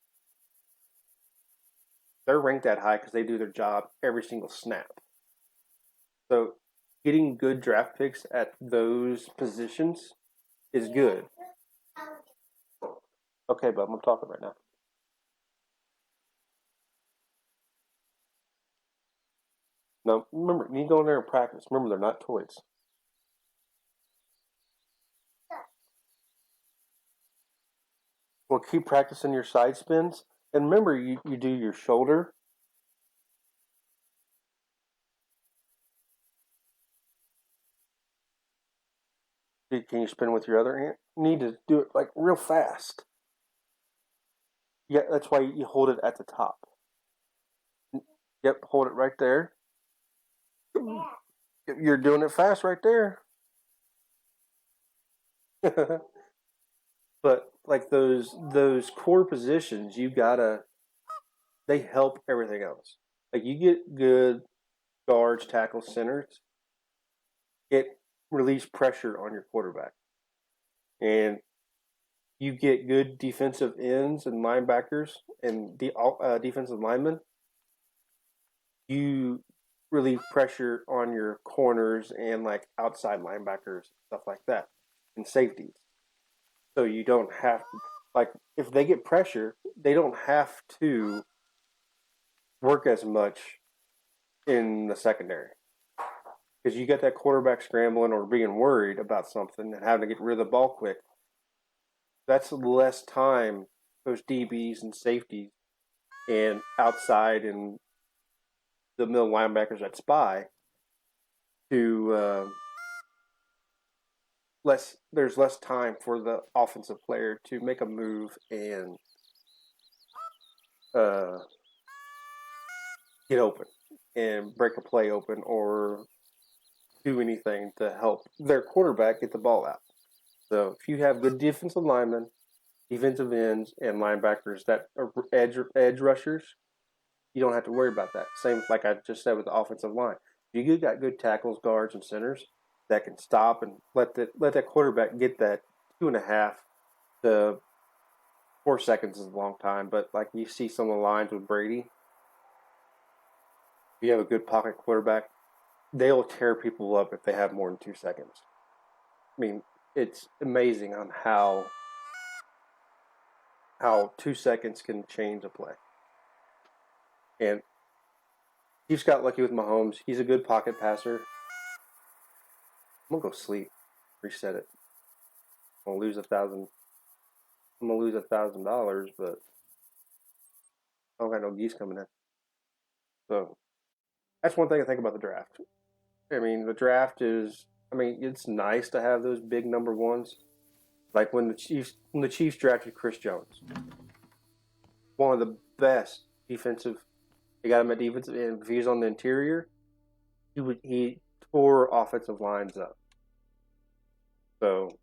They're ranked that high because they do their job every single snap. So getting good draft picks at those positions is good. Okay, bub, I'm talking right now. No, remember, you need to go in there and practice. Remember, they're not toys. Well, keep practicing your side spins. And remember, you do your shoulder. Can you spin with your other hand? You need to do it like real fast. Yeah, that's why you hold it at the top. Yep, hold it right there. You're doing it fast right there. But like those core positions, you gotta they help everything else. Like you get good guards, tackles, centers, it relieves pressure on your quarterback, and you get good defensive ends and linebackers and defensive linemen. You relieve pressure on your corners and like outside linebackers, stuff like that, and safeties. So you don't have to, like, if they get pressure, they don't have to work as much in the secondary because you get that quarterback scrambling or being worried about something and having to get rid of the ball quick. That's less time those DBs and safeties and outside and the middle linebackers that spy to there's less time for the offensive player to make a move and get open and break a play open or do anything to help their quarterback get the ball out. So if you have good defensive linemen, defensive ends, and linebackers that are edge rushers, you don't have to worry about that. Same like I just said with the offensive line. You got good tackles, guards, and centers that can stop and let that quarterback get that 2.5 to 4 seconds is a long time. But like you see some of the lines with Brady, if you have a good pocket quarterback, they'll tear people up if they have more than 2 seconds. I mean, it's amazing on how 2 seconds can change a play. And Chiefs got lucky with Mahomes. He's a good pocket passer. I'm gonna go sleep, reset it. I'm gonna lose $1,000, but I don't got no geese coming in. So that's one thing I think about the draft. I mean, the draft is. I mean, it's nice to have those big number ones. Like when the Chiefs drafted Chris Jones, one of the best defensive. They got him at defensive end. If he was on the interior, he tore offensive lines up. So,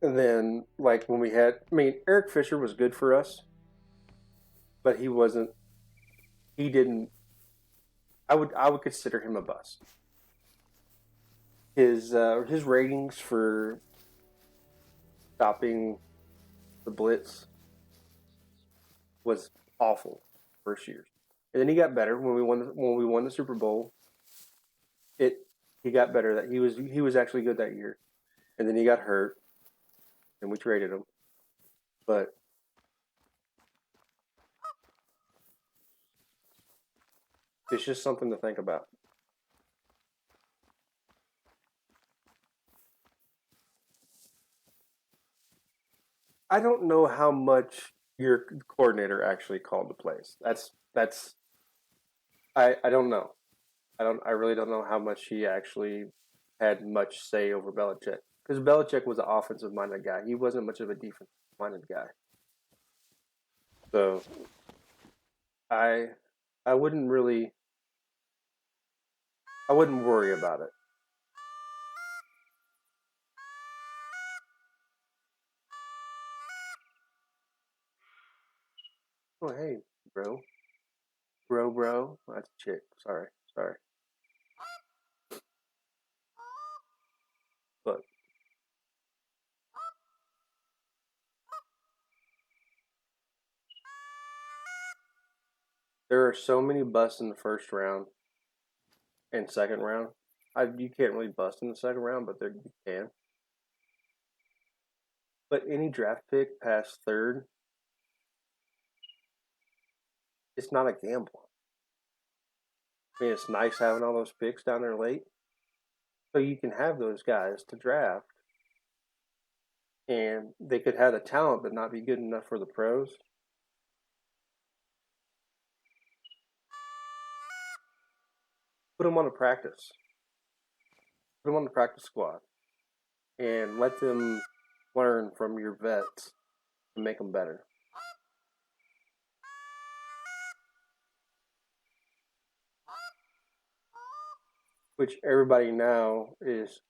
and then like when we had, I mean, Eric Fisher was good for us, but he wasn't. He didn't. I would consider him a bust. His ratings for stopping the blitz was awful first year, and then he got better when we won the Super Bowl. He got better. That he was actually good that year, and then he got hurt, and we traded him. But it's just something to think about. I don't know how much your coordinator actually called the plays. That's I don't know. I really don't know how much he actually had much say over Belichick because Belichick was an offensive minded guy. He wasn't much of a defensive minded guy. So I I wouldn't really I wouldn't worry about it. Oh hey, bro. Bro. That's a chick. Sorry. But there are so many busts in the first round and second round. You can't really bust in the second round, but there you can. But any draft pick past third, it's not a gamble. I mean, it's nice having all those picks down there late, so you can have those guys to draft and they could have the talent but not be good enough for the pros. Put them on a practice. Put them on the practice squad and let them learn from your vets and make them better. Which everybody now is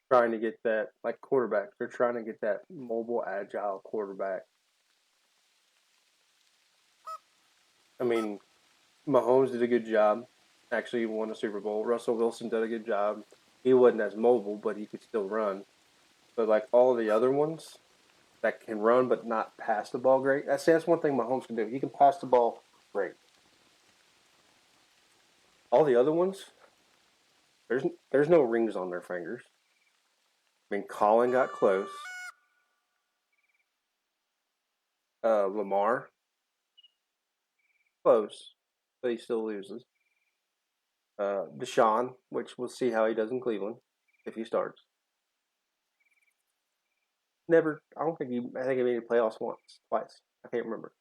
trying to get that, like quarterbacks. They're trying to get that mobile, agile quarterback. I mean, Mahomes did a good job. Actually, won a Super Bowl. Russell Wilson did a good job. He wasn't as mobile, but he could still run. But like all the other ones that can run but not pass the ball great. That's one thing Mahomes can do. He can pass the ball great. All the other ones, there's no rings on their fingers. I mean, Colin got close. Lamar, close, but he still loses. Deshaun, which we'll see how he does in Cleveland if he starts. Never, I don't think I think he made the playoffs twice. I can't remember.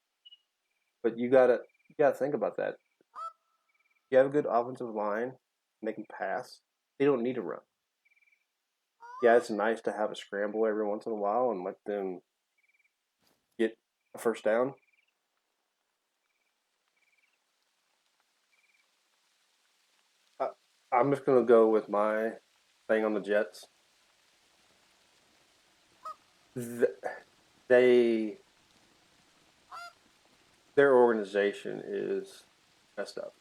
But you gotta think about that. You have a good offensive line, and they can pass. They don't need to run. Yeah, it's nice to have a scramble every once in a while and let them get a first down. I'm just gonna go with my thing on the Jets. They their organization is messed up.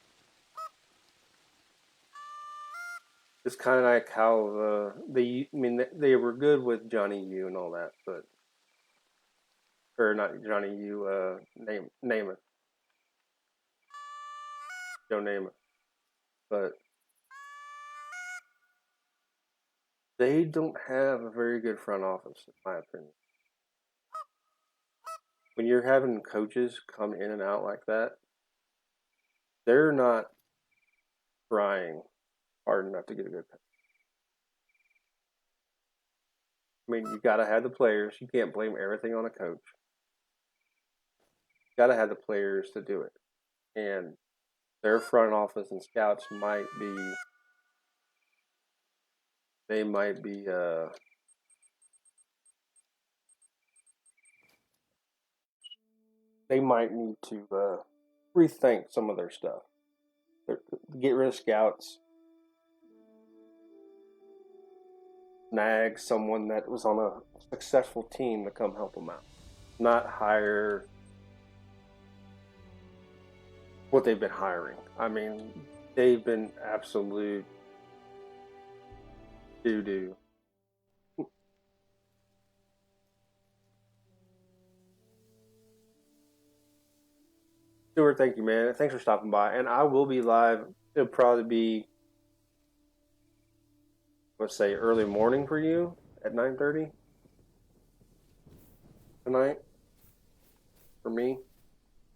It's kind of like how they were good with Johnny U and all that, but or not Johnny U, Namath, Joe Namath, but they don't have a very good front office, in my opinion. When you're having coaches come in and out like that, they're not trying hard enough to get a good coach. I mean, you got to have the players. You can't blame everything on a coach. You got to have the players to do it. And their front office and scouts might be they might need to rethink some of their stuff. Get rid of scouts, snag someone that was on a successful team to come help them out, not hire what they've been hiring. I mean, they've been absolute doo-doo. Stuart, thank you, man. Thanks for stopping by. And I will be live. It'll probably be, let's say, early morning for you at 9:30 tonight. For me,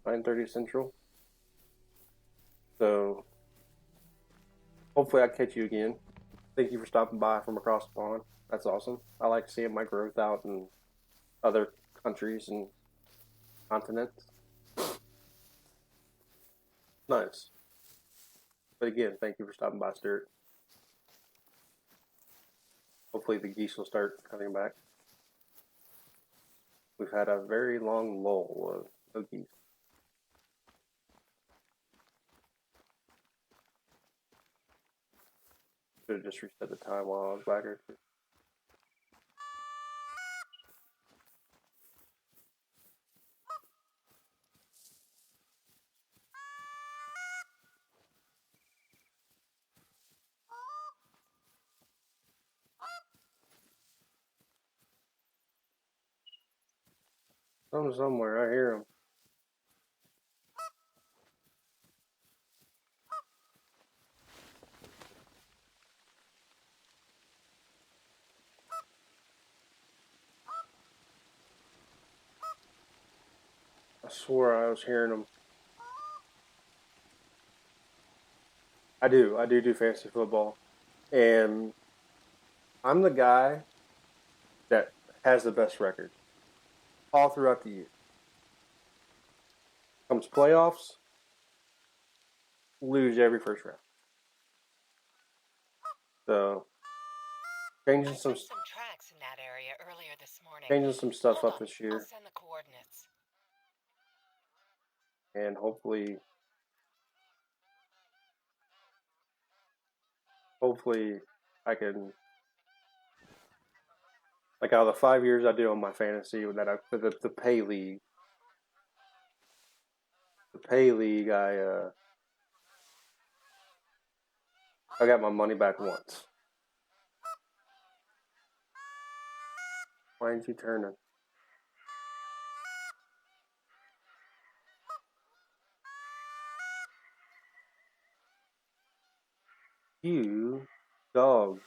9:30 Central. So hopefully I catch you again. Thank you for stopping by from across the pond. That's awesome. I like seeing my growth out in other countries and continents. Nice. But again, thank you for stopping by, Stuart. Hopefully the geese will start coming back. We've had a very long lull of no geese. Should have just reset the time while I was back here. Somewhere, I hear them. I swore I was hearing them. I do fantasy football, and I'm the guy that has the best record all throughout the year. Comes playoffs, lose every first round. So changing I some saw some tracks in that area earlier this morning. changing some stuff Hold up on, this I'll year, send the coordinates. and hopefully I can, like, out of the 5 years I did on my fantasy with that the pay league. The pay league, I got my money back once. Why aren't you turning? You dogs.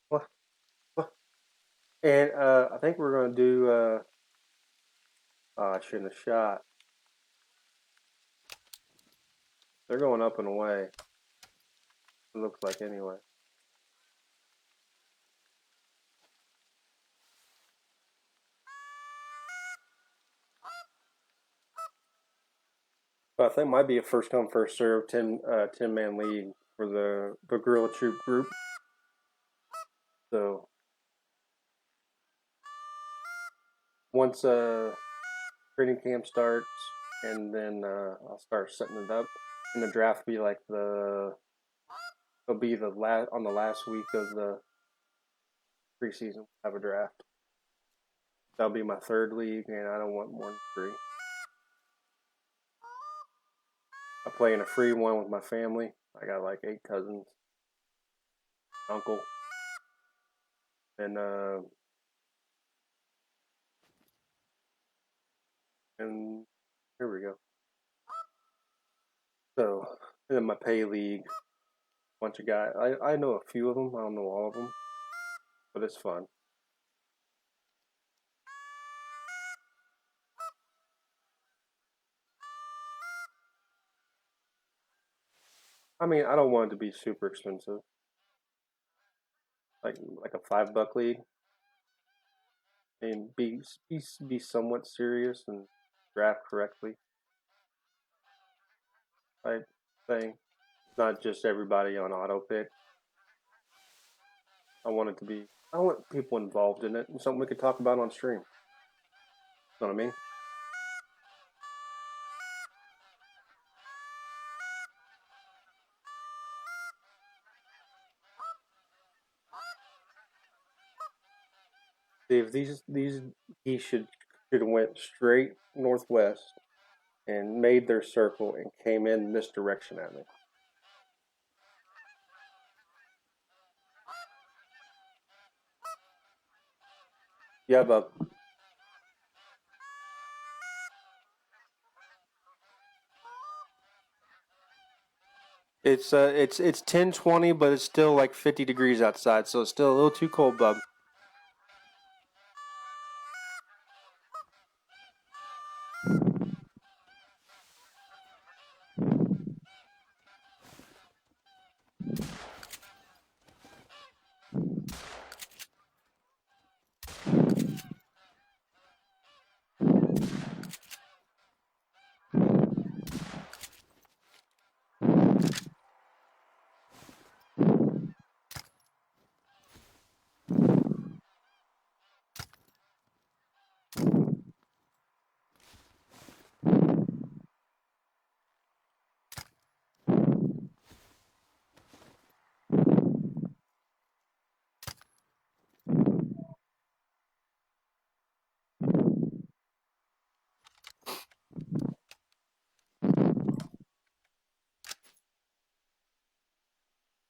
What? What? And I think we're gonna do. I shouldn't have shot. They're going up and away. It looks like anyway. But I think it might be a first come first serve 10-man league for the Gorilla Troop group. So once training camp starts, and then I'll start setting it up. And the draft will be like it'll be the last week of the preseason. Have a draft. That'll be my third league, and I don't want more than 3. I play in a free one with my family. I got like 8 cousins, uncle, and here we go. So, and then my pay league, bunch of guys. I know a few of them. I don't know all of them, but it's fun. I mean, I don't want it to be super expensive, like a $5 league, and be somewhat serious and draft correctly. Type thing, not just everybody on auto pick. I want people involved in it and something we could talk about on stream. You know what I mean? If he should have went straight northwest and made their circle and came in this direction at me. Yeah, bub. It's 10:20, but it's still like 50 degrees outside, so it's still a little too cold, bub.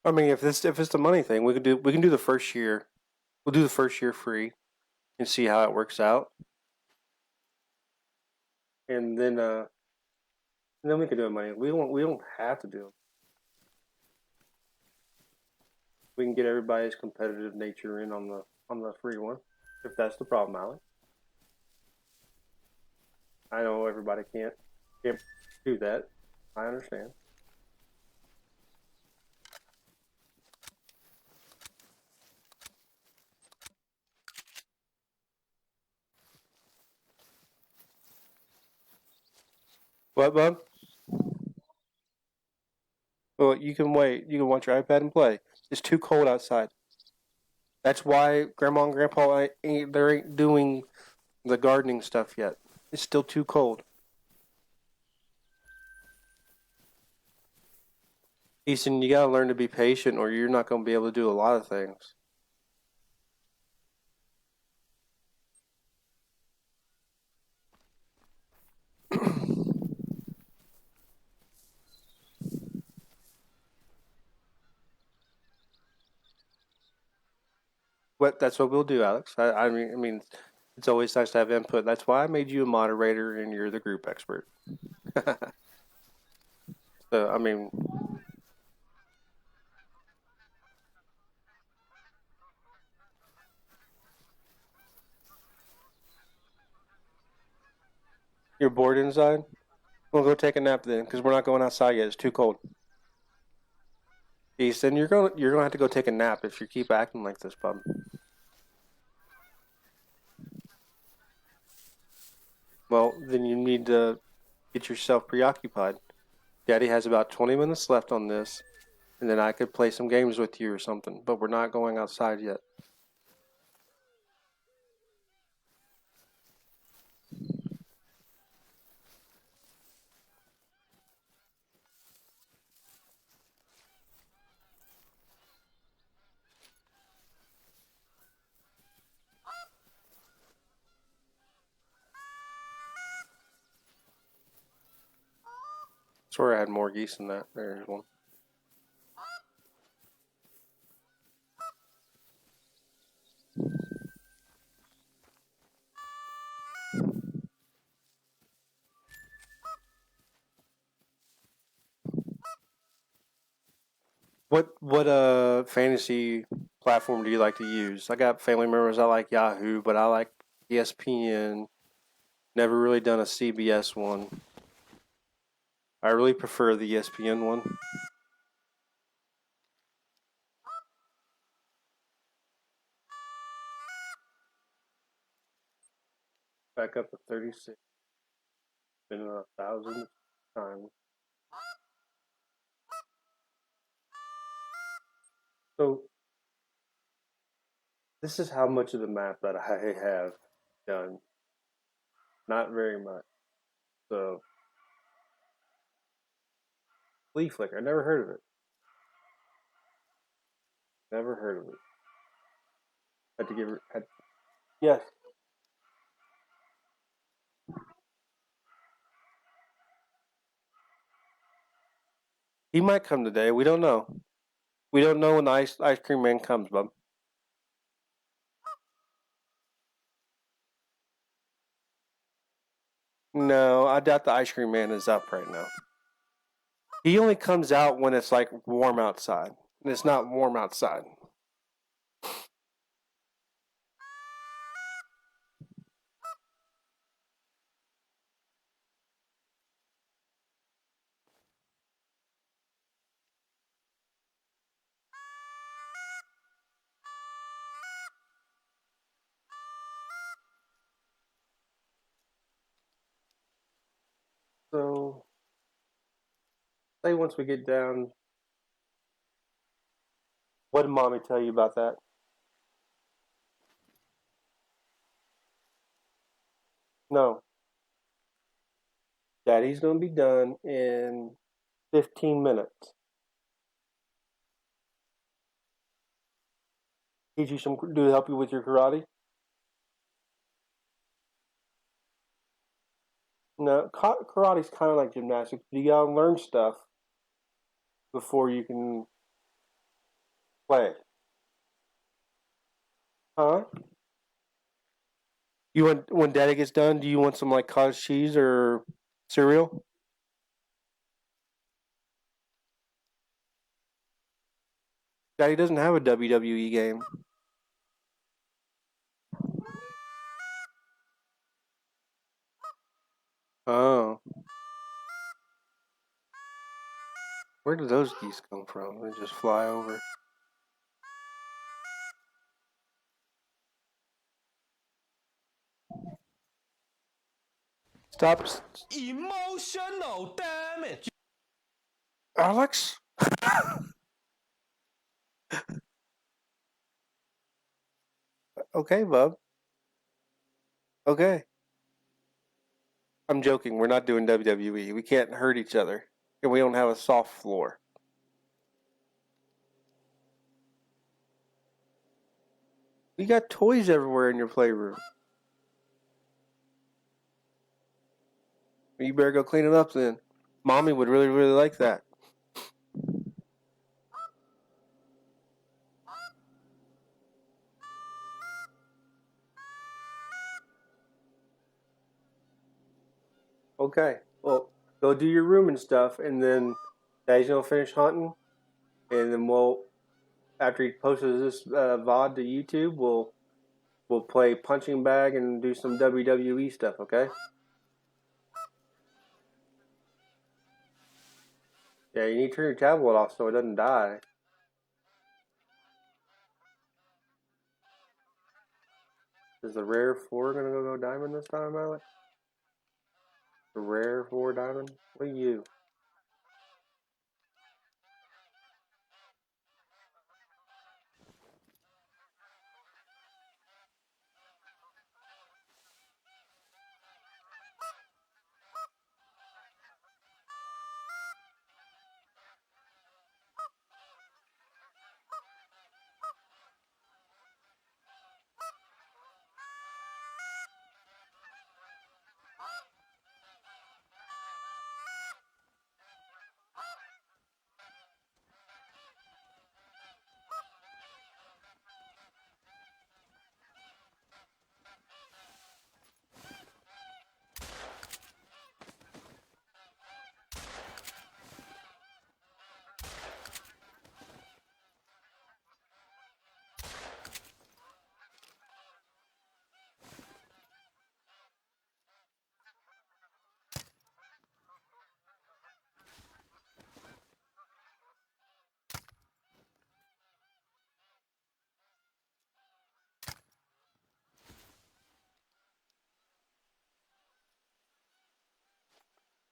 I mean, if it's the money thing, we can do the first year. We'll do the first year free and see how it works out, and then we can do it money. We don't have to do it. We can get everybody's competitive nature in on the free one, if that's the problem, Alec. I know everybody can't do that. I understand. What, bub? Well, you can wait. You can watch your iPad and play. It's too cold outside. That's why Grandma and Grandpa ain't doing the gardening stuff yet. It's still too cold. Easton, you gotta learn to be patient, or you're not gonna be able to do a lot of things. That's what we'll do, Alex. I mean, it's always nice to have input. That's why I made you a moderator, and you're the group expert. So, I mean, you're bored inside. We'll go take a nap then, because we're not going outside yet. It's too cold. Easton, you're gonna have to go take a nap if you keep acting like this, bub. Well, then you need to get yourself preoccupied. Daddy has about 20 minutes left on this, and then I could play some games with you or something, but we're not going outside yet. Swear I had more geese than that. There's one. What fantasy platform do you like to use? I got family members I like Yahoo, but I like ESPN. Never really done a CBS one. I really prefer the ESPN one. Back up to 36. Been 1,000 times. So this is how much of the map that I have done. Not very much. So Leaf Flicker. I never heard of it. Never heard of it. Had to give her. Yes. He might come today. We don't know. We don't know when the ice cream man comes, bub. No, I doubt the ice cream man is up right now. He only comes out when it's like warm outside. And it's not warm outside. So, say once we get down, what did mommy tell you about that? No. Daddy's going to be done in 15 minutes. Teach you some, do help you with your karate? No, karate's kind of like gymnastics. You gotta learn stuff before you can play. Huh? You want when Daddy gets done? Do you want some like cottage cheese or cereal? Daddy doesn't have a WWE game. Oh. Where do those geese come from? They just fly over. Stop, Emotional damage. Alex. Okay, bub. Okay. I'm joking. We're not doing WWE. We can't hurt each other. And we don't have a soft floor. You got toys everywhere in your playroom. You better go clean it up then. Mommy would really, really like that. Okay. Well, go do your room and stuff, and then Daddy's gonna finish hunting, and then after he posts this VOD to YouTube, we'll play punching bag and do some WWE stuff. Okay? Yeah, you need to turn your tablet off so it doesn't die. Is the rare 4 gonna go diamond this time, Alex? The rare 4 diamond? What are you?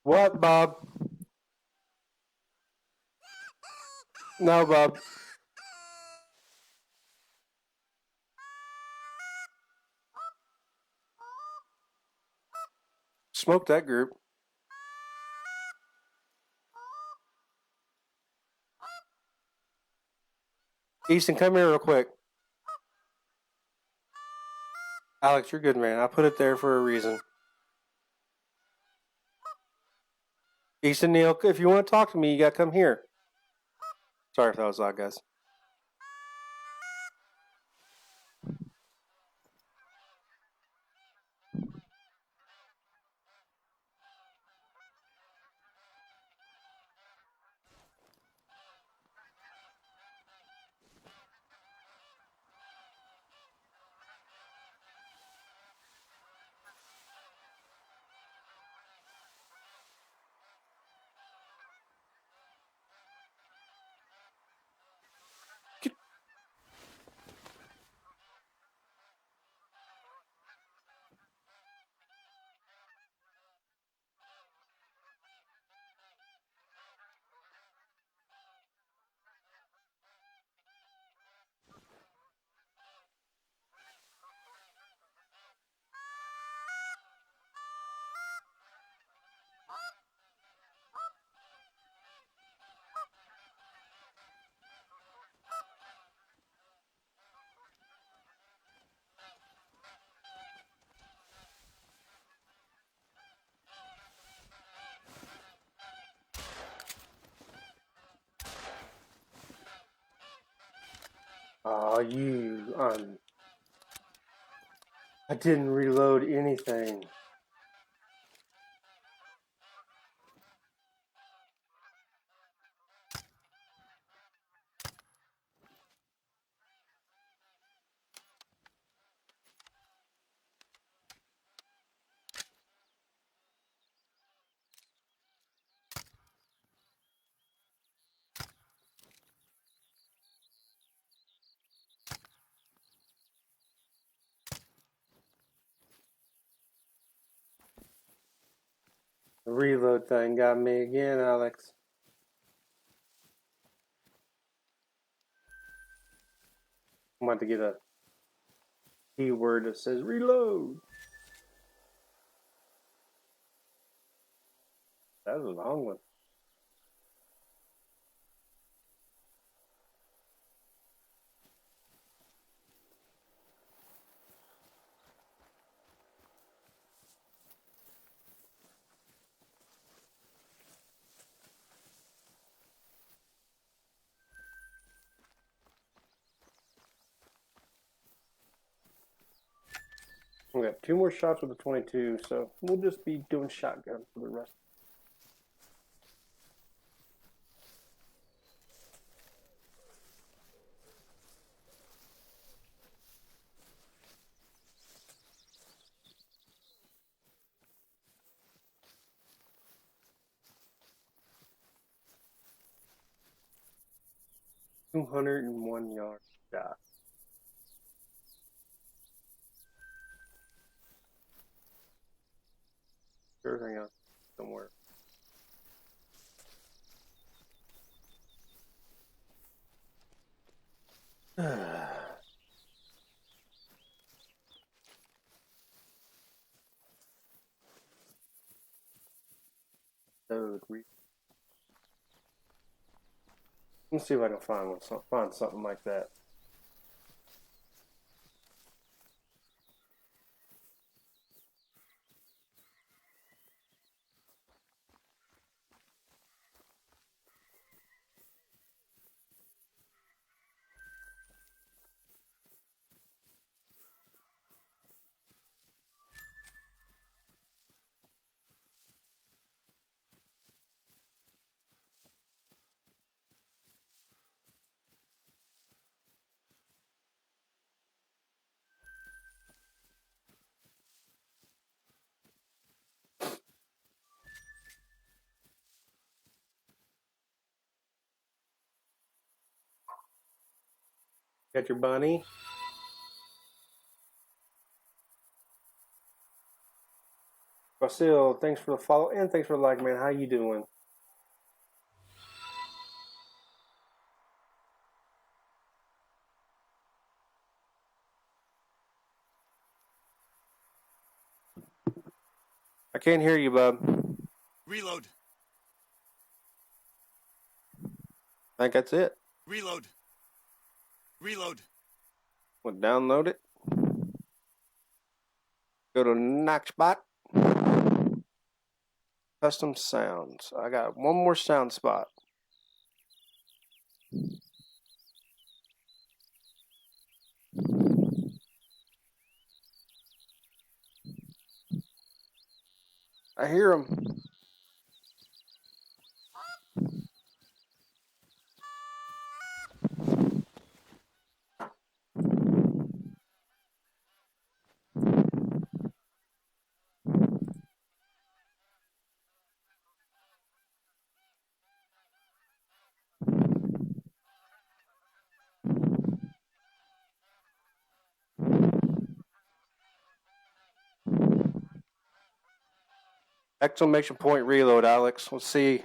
What, Bob? No, Bob. Smoke that group. Easton, come here real quick. Alex, you're good, man. I put it there for a reason. Easton, Neil, if you want to talk to me, you got to come here. Sorry if that was loud, guys. Oh, I didn't reload anything. The reload thing got me again, Alex. I'm about to get a keyword that says reload. That was a long one. We got 2 more shots with the 22, so we'll just be doing shotgun for the rest. $201 shot. Everything else somewhere. Let's see if I can find something like that. Got your bunny? Basil, thanks for the follow and thanks for the like, man. How you doing? I can't hear you, bub. Reload. I think that's it. Reload. Reload. We'll download it. Go to Knoxbot. Custom sounds. I got one more sound spot. I hear them. Exclamation point reload, Alex. Let's see.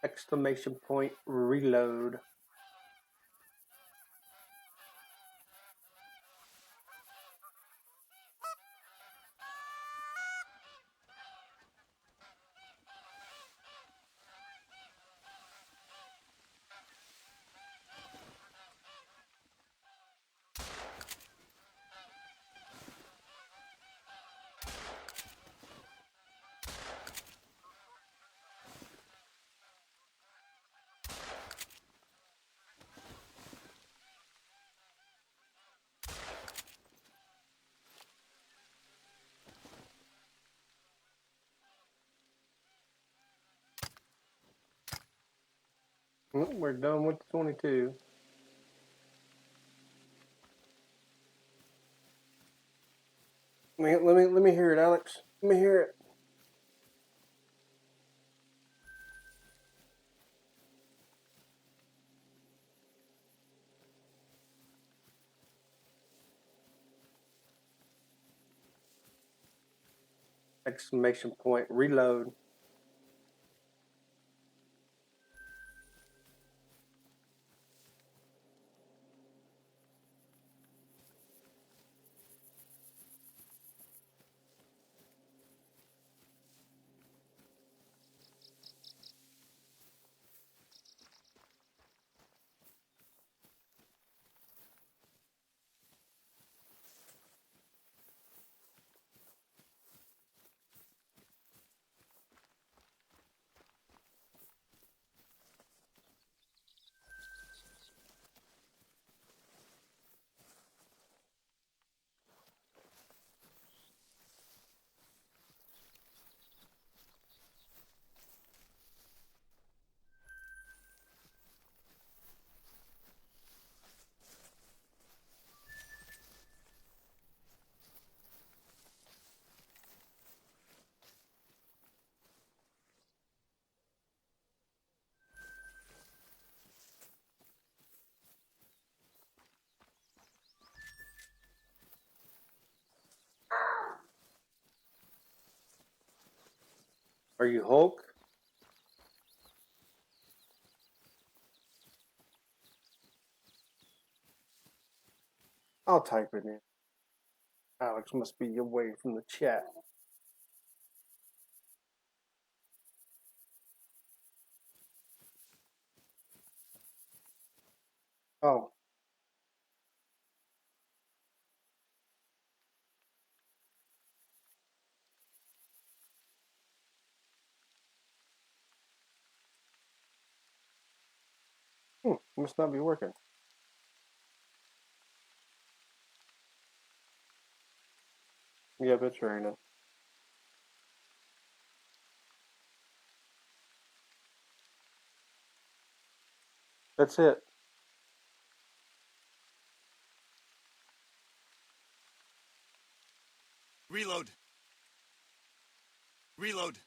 Exclamation point reload. We're done with the 22. Let me hear it, Alex. Let me hear it. Exclamation point. Reload. Are you Hulk? I'll type it in. Alex must be away from the chat. Oh, must not be working. Yep, it's raining. That's it. Reload. Reload.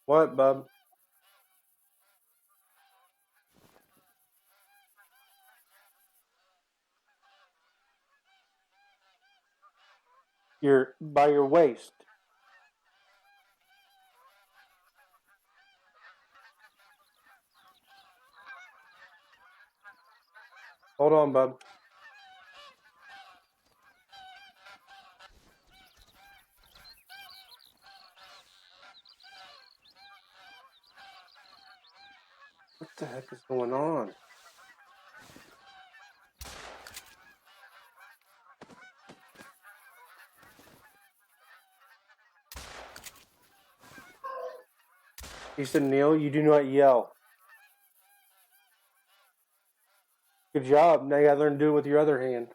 What, bub? You're by your waist. Hold on, bub. What the heck is going on? He said, Neil, you do not yell. Good job. Now you gotta learn to do it with your other hand.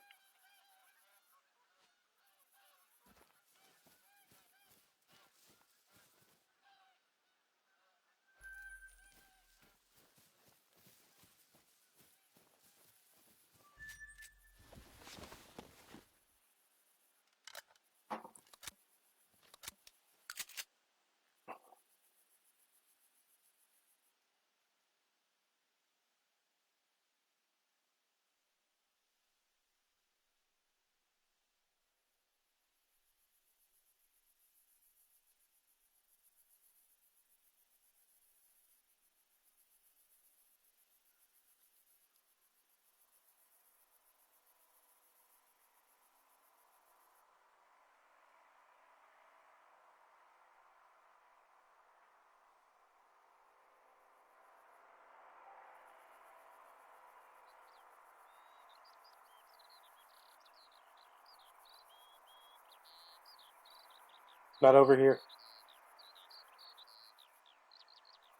Not over here.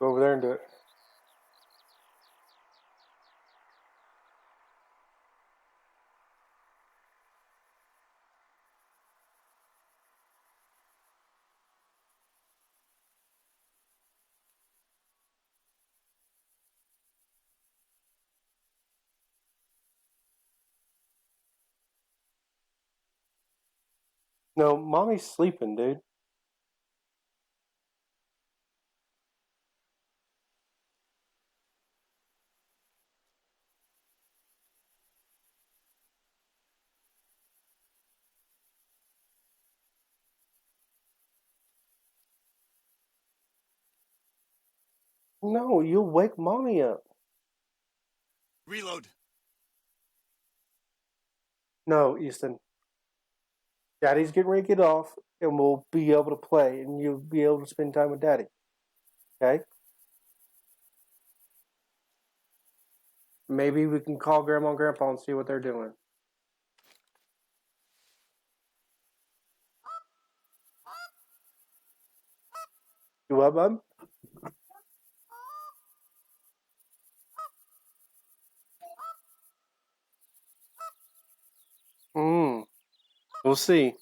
Go over there and do it. No, mommy's sleeping, dude. No, you'll wake mommy up. Reload. No, Easton. Daddy's getting ready to get off, and we'll be able to play, and you'll be able to spend time with Daddy. Okay? Maybe we can call Grandma and Grandpa and see what they're doing. You what, bub? We'll see.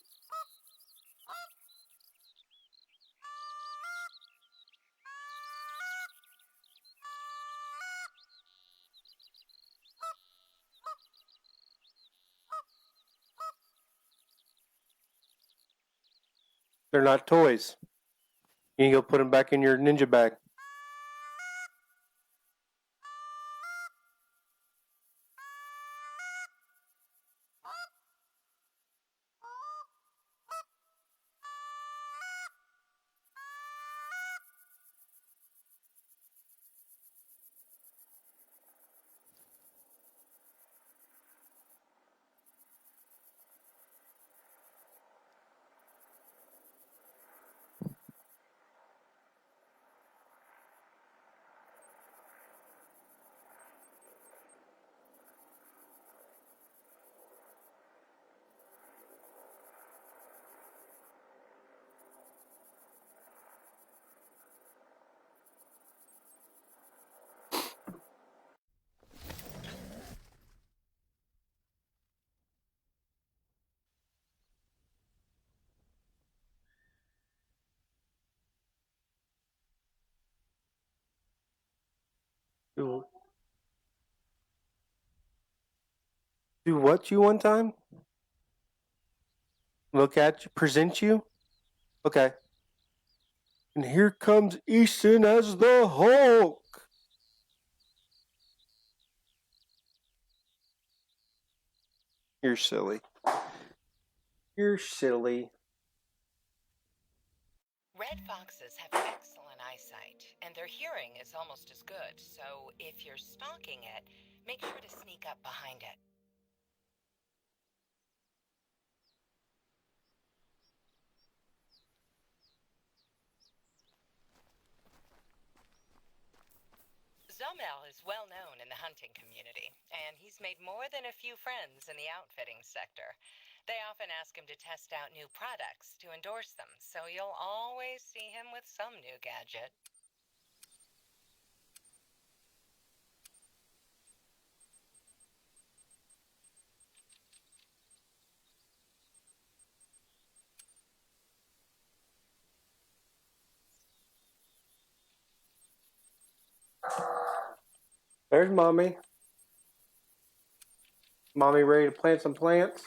They're not toys. You can go put them back in your ninja bag. Do what you one time? Look at you, present you? Okay. And here comes Easton as the Hulk. You're silly. You're silly. Red foxes have excellent eyesight, and their hearing is almost as good, so if you're stalking it, make sure to sneak up behind it. Zomel is well known in the hunting community, and he's made more than a few friends in the outfitting sector. They often ask him to test out new products to endorse them, so you'll always see him with some new gadget. There's Mommy. Mommy ready to plant some plants?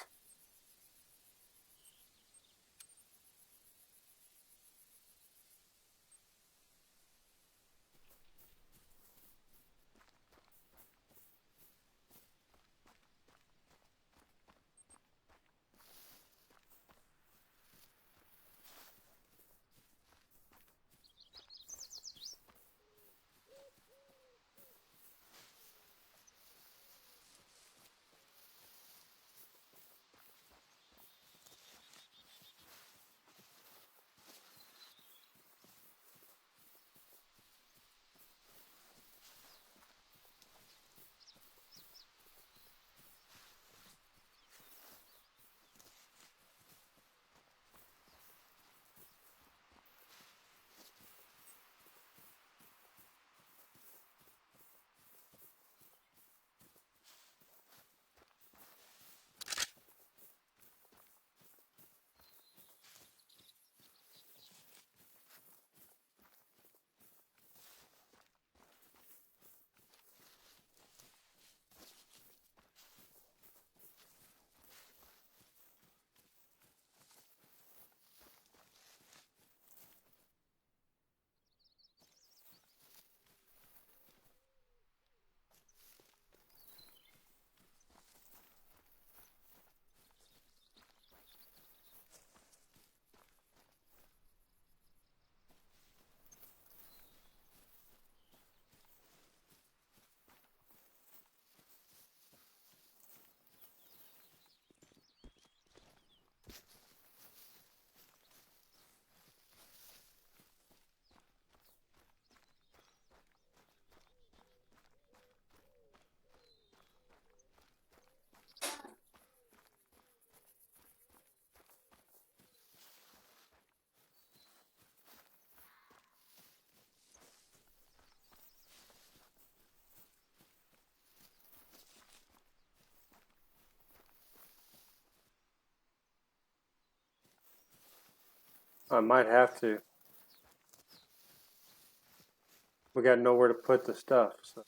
I might have to. We got nowhere to put the stuff. So.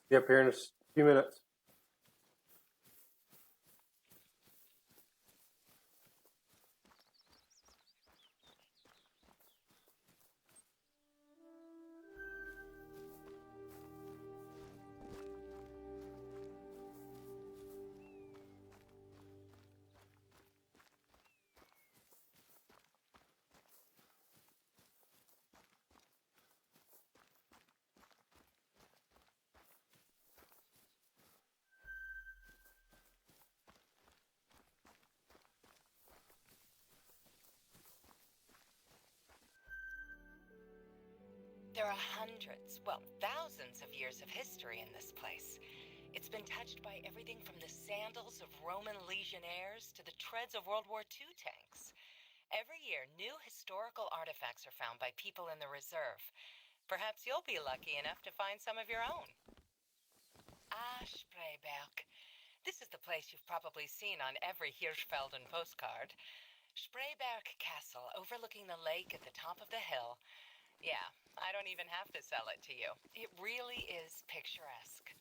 Be up here in a few minutes. There are hundreds, well, thousands of years of history in this place. It's been touched by everything from the sandals of Roman legionnaires to the treads of World War II tanks. Every year, new historical artifacts are found by people in the reserve. Perhaps you'll be lucky enough to find some of your own. Ah, Spreeberg. This is the place you've probably seen on every Hirschfelden postcard. Spreeberg Castle, overlooking the lake at the top of the hill. Yeah, I don't even have to sell it to you. It really is picturesque.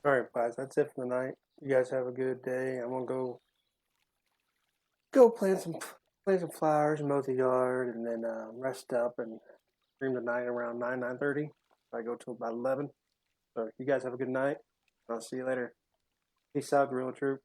All right, guys, that's it for the night. You guys have a good day. I'm gonna go plant some flowers, mow the yard, and then rest up and stream tonight around 9:30. I go till about 11. So you guys have a good night. I'll see you later. Peace out, Gorilla Troop.